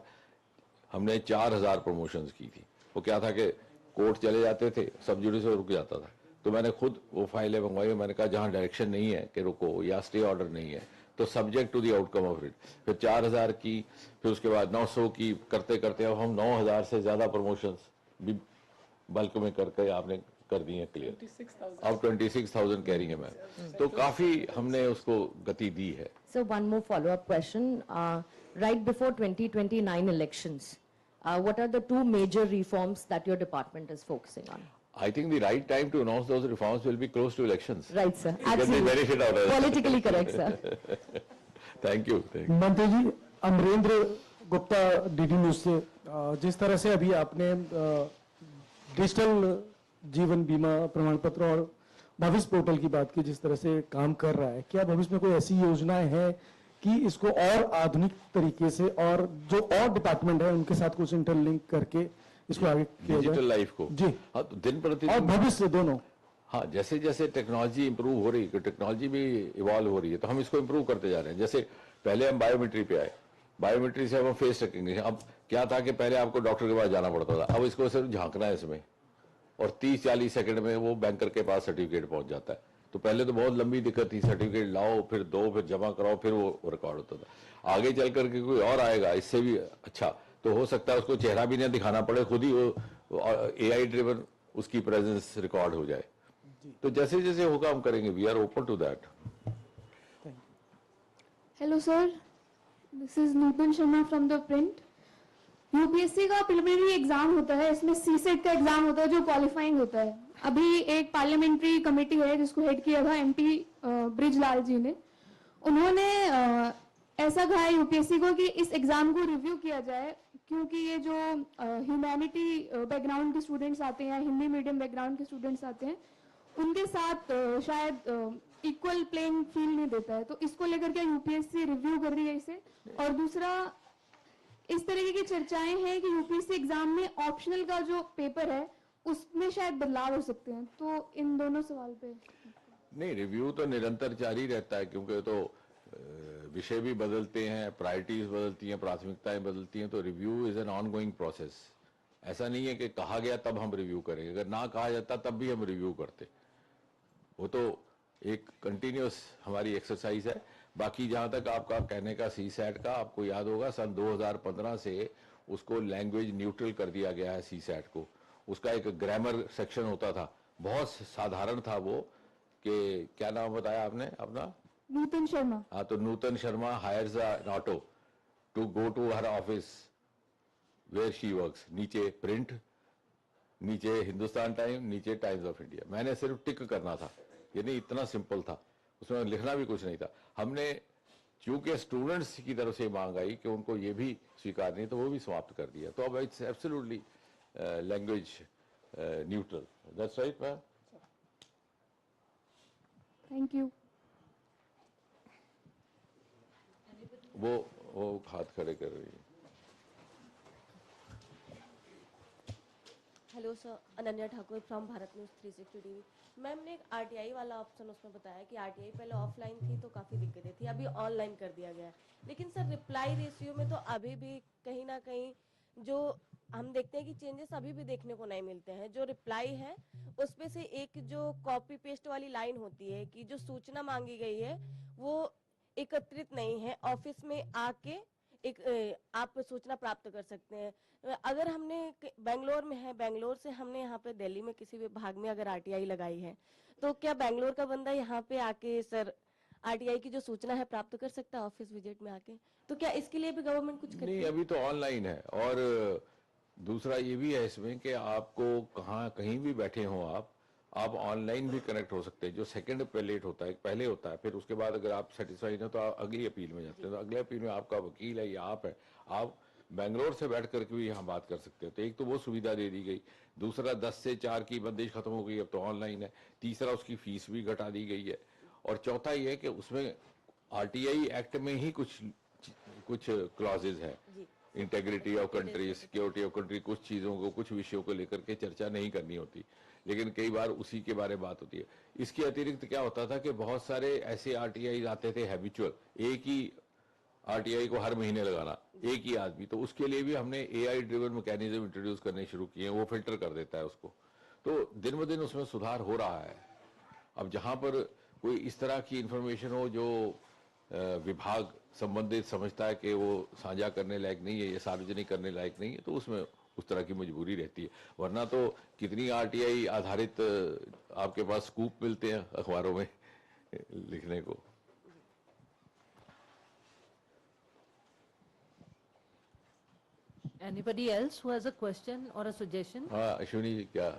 हमने 4000 प्रमोशंस की थी। वो क्या था कि कोर्ट चले जाते थे, सब जुडिशल रुक जाता था। तो मैंने खुद वो फाइलें मंगवाई, मैंने कहा जहाँ डायरेक्शन नहीं है कि रुको या स्टे ऑर्डर नहीं है तो subject to the outcome of writ, फिर 4000 की, फिर उसके बाद 900 की, करते करते अब हम 9000 से ज्यादा प्रमोशंस भी बल्क में करके आपने कर दी है क्लियर। अब 26,000 कह रही है मैम, तो काफी हमने उसको गति दी है। So one more follow-up question. Right before 2029 elections, what are the 2 major reforms that your department is focusing on? I think the right time to announce those reforms will be close to elections. Right, sir. Get the benefit out of it. Politically correct, sir. Thank you. मंत्री जी, Amarendra Gupta DD news से जिस तरह से अभी आपने digital जीवन बीमा प्रमाण पत्र और भविष्य पोर्टल की बात की, जिस तरह से काम कर रहा है, क्या भविष्य में कोई ऐसी योजनाएं हैं कि इसको और आधुनिक तरीके से और जो और डिपार्टमेंट है उनके साथ कुछ इंटरलिंक करके इसको आगे किया जाए? डिजिटल लाइफ को जी हाँ, तो दिन और प्रतिदिन भविष्य दोनों। हाँ, जैसे जैसे टेक्नोलॉजी इंप्रूव हो रही है, टेक्नोलॉजी भी इवॉल्व हो रही है, तो हम इसको इंप्रूव करते जा रहे हैं। जैसे पहले हम बायोमेट्री पे आए, बायोमेट्री से हम फेस रिकग्निशन, अब क्या था कि पहले आपको डॉक्टर के पास जाना पड़ता था, अब इसको सिर्फ झांकना है इसमें और 30-40 सेकंड में वो बैंकर के पास सर्टिफिकेट पहुंच जाता है। तो पहले तो बहुत लंबी दिक्कत थी, सर्टिफिकेट लाओ फिर दो फिर जमा कराओ फिर वो रिकॉर्ड होता था। आगे चल करके कोई और आएगा इससे भी अच्छा, तो हो सकता है उसको चेहरा भी नहीं दिखाना पड़े, खुद ही वो AI ड्रिवन उसकी प्रेजेंस रिकॉर्ड हो जाए। तो जैसे जैसे होगा हम करेंगे, we are open to that. Hello sir, this is Nutan Sharma from the Print. UPSC का प्रिलिमिनरी एग्जाम होता है, इसमें सीसेट का एग्जाम होता है जो क्वालिफाइंग होता है। अभी एक पार्लियामेंट्री कमेटी है जिसको हेड किया था एमपी ब्रिजलाल जी ने। उन्होंने ऐसा कहा है यूपीएससी को कि इस एग्जाम को रिव्यू किया जाए, क्योंकि ये जो ह्यूमैनिटी बैकग्राउंड के स्टूडेंट्स आते हैं, हिंदी मीडियम बैकग्राउंड के स्टूडेंट्स आते हैं, उनके साथ शायद इक्वल प्लेइंग फील्ड नहीं देता है। तो इसको लेकर के यूपीएससी रिव्यू कर रही है इसे। और दूसरा, इस तरीके की चर्चाएं हैं कि यूपीएससी एग्जाम में ऑप्शनल का जो पेपर है उसमें शायद बदलाव हो सकते हैं। तो इन दोनों सवाल पे नहीं, रिव्यू तो निरंतर जारी रहता है, क्योंकि तो विषय भी बदलते हैं, प्रायोरिटीज बदलती हैं, प्राथमिकताएं बदलती हैं, तो review is an on going process. ऐसा नहीं है कि कहा गया तब हम रिव्यू करेंगे, अगर ना कहा जाता तब भी हम रिव्यू करते। वो तो एक कंटिन्यूस हमारी एक्सरसाइज है। बाकी जहां तक आपका कहने का सीसैट का, आपको याद होगा सन 2015 से उसको लैंग्वेज न्यूट्रल कर दिया गया है सीसैट को। उसका एक ग्रामर सेक्शन होता था, बहुत साधारण था वो, कि क्या नाम बताया आपने अपना? नूतन शर्मा। हाँ, तो Nutan Sharma hires an auto to go to her office where she works. नीचे प्रिंट, नीचे हिंदुस्तान टाइम, नीचे टाइम्स ऑफ इंडिया। मैंने सिर्फ टिक करना था, यानी इतना सिंपल था, उसमें लिखना भी कुछ नहीं था। हमने चूंकि स्टूडेंट्स की तरफ से मांग आई कि उनको ये भी स्वीकार नहीं, तो वो भी समाप्त कर दिया। तो अब it's absolutely language neutral. That's right ma'am. Thank you. वो हाथ खड़े कर रही है। Hello sir, Ananya Thakur from Bharat news 360 TV. Ma'am ने एक आरटीआई वाला ऑप्शन उसमें बताया कि आरटीआई पहले ऑफलाइन थी तो काफ़ी दिक्कतें थी, अभी ऑनलाइन कर दिया गया है। लेकिन सर रिप्लाई रेशियो में तो अभी भी कहीं ना कहीं जो हम देखते हैं कि चेंजेस अभी भी देखने को नहीं मिलते हैं। जो रिप्लाई है उसमें से एक जो कॉपी पेस्ट वाली लाइन होती है कि जो सूचना मांगी गई है वो एकत्रित नहीं है, ऑफिस में आके एक आप सूचना प्राप्त कर सकते हैं। अगर हमने बेंगलोर में है, बेंगलोर से हमने यहाँ पे दिल्ली में किसी विभाग में अगर आरटीआई लगाई है, तो क्या बेंगलोर का बंदा यहाँ पे आके सर आरटीआई की जो सूचना है प्राप्त कर सकता है ऑफिस विजिट में आके? तो क्या इसके लिए भी गवर्नमेंट कुछ करती नहीं, है? अभी तो ऑनलाइन है। और दूसरा ये भी है इसमें कि आपको कहीं भी बैठे हो आप ऑनलाइन भी कनेक्ट हो सकते हैं। जो सेकंड पेलेट होता है, पहले होता है, फिर उसके बाद अगर आप सेटिस्फाइड हैं तो आप अगली अपील में जाते हैं। तो अगले अपील में आपका वकील है या आप है, आप बेंगलोर से बैठ करके भी यहाँ बात कर सकते हो। तो एक तो वो सुविधा दे दी गई। दूसरा 10 से 4 की बंदिश खत्म हो गई, अब तो ऑनलाइन है। तीसरा उसकी फीस भी घटा दी गई है। और चौथा ये है कि उसमें आरटीआई एक्ट में ही कुछ क्लॉजेज है, integrity of country, security of country, कुछ चीजों को, कुछ विषयों को लेकर के चर्चा नहीं करनी होती, लेकिन कई बार उसी के बारे में बात होती है। इसके अतिरिक्त क्या होता था कि बहुत सारे ऐसे आरटीआई आते थे हैबिचुअल, एक ही आरटीआई को हर महीने लगाना, एक ही आदमी। तो उसके लिए भी हमने एआई ड्रिवन मैकेनिज्म इंट्रोड्यूस करने शुरू किए हैं, वो फिल्टर कर देता है उसको। तो दिन ब दिन उसमें सुधार हो रहा है। अब जहां पर कोई इस तरह की इंफॉर्मेशन हो जो विभाग संबंधित समझता है कि वो साझा करने लायक नहीं है या सार्वजनिक करने लायक नहीं है, तो उसमें उस तरह की मजबूरी रहती है। वरना तो कितनी आरटीआई आधारित आपके पास स्कूप मिलते हैं अखबारों में लिखने को। Anybody else who has a question or a suggestion? हाँ, अश्विनी जी क्या?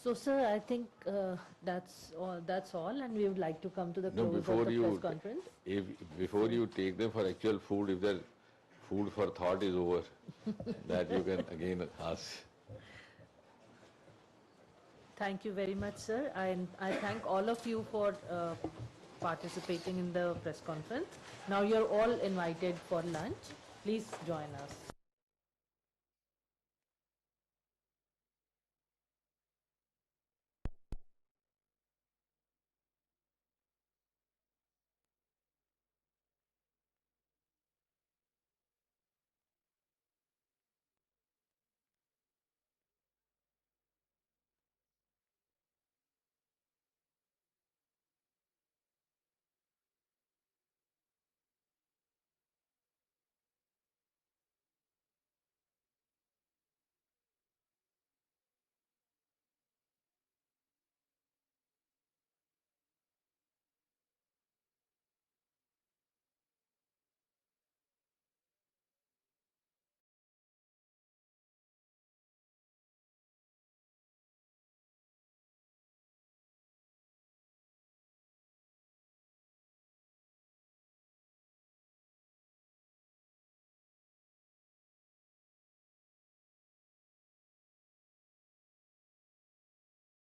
So, sir, I think that's all, and we would like to come to the No, close of before the you, press conference. before you take them for actual food, if their food for thought is over, that you can again ask. Thank you very much, sir. I thank all of you for participating in the press conference. Now you're all invited for lunch. Please join us.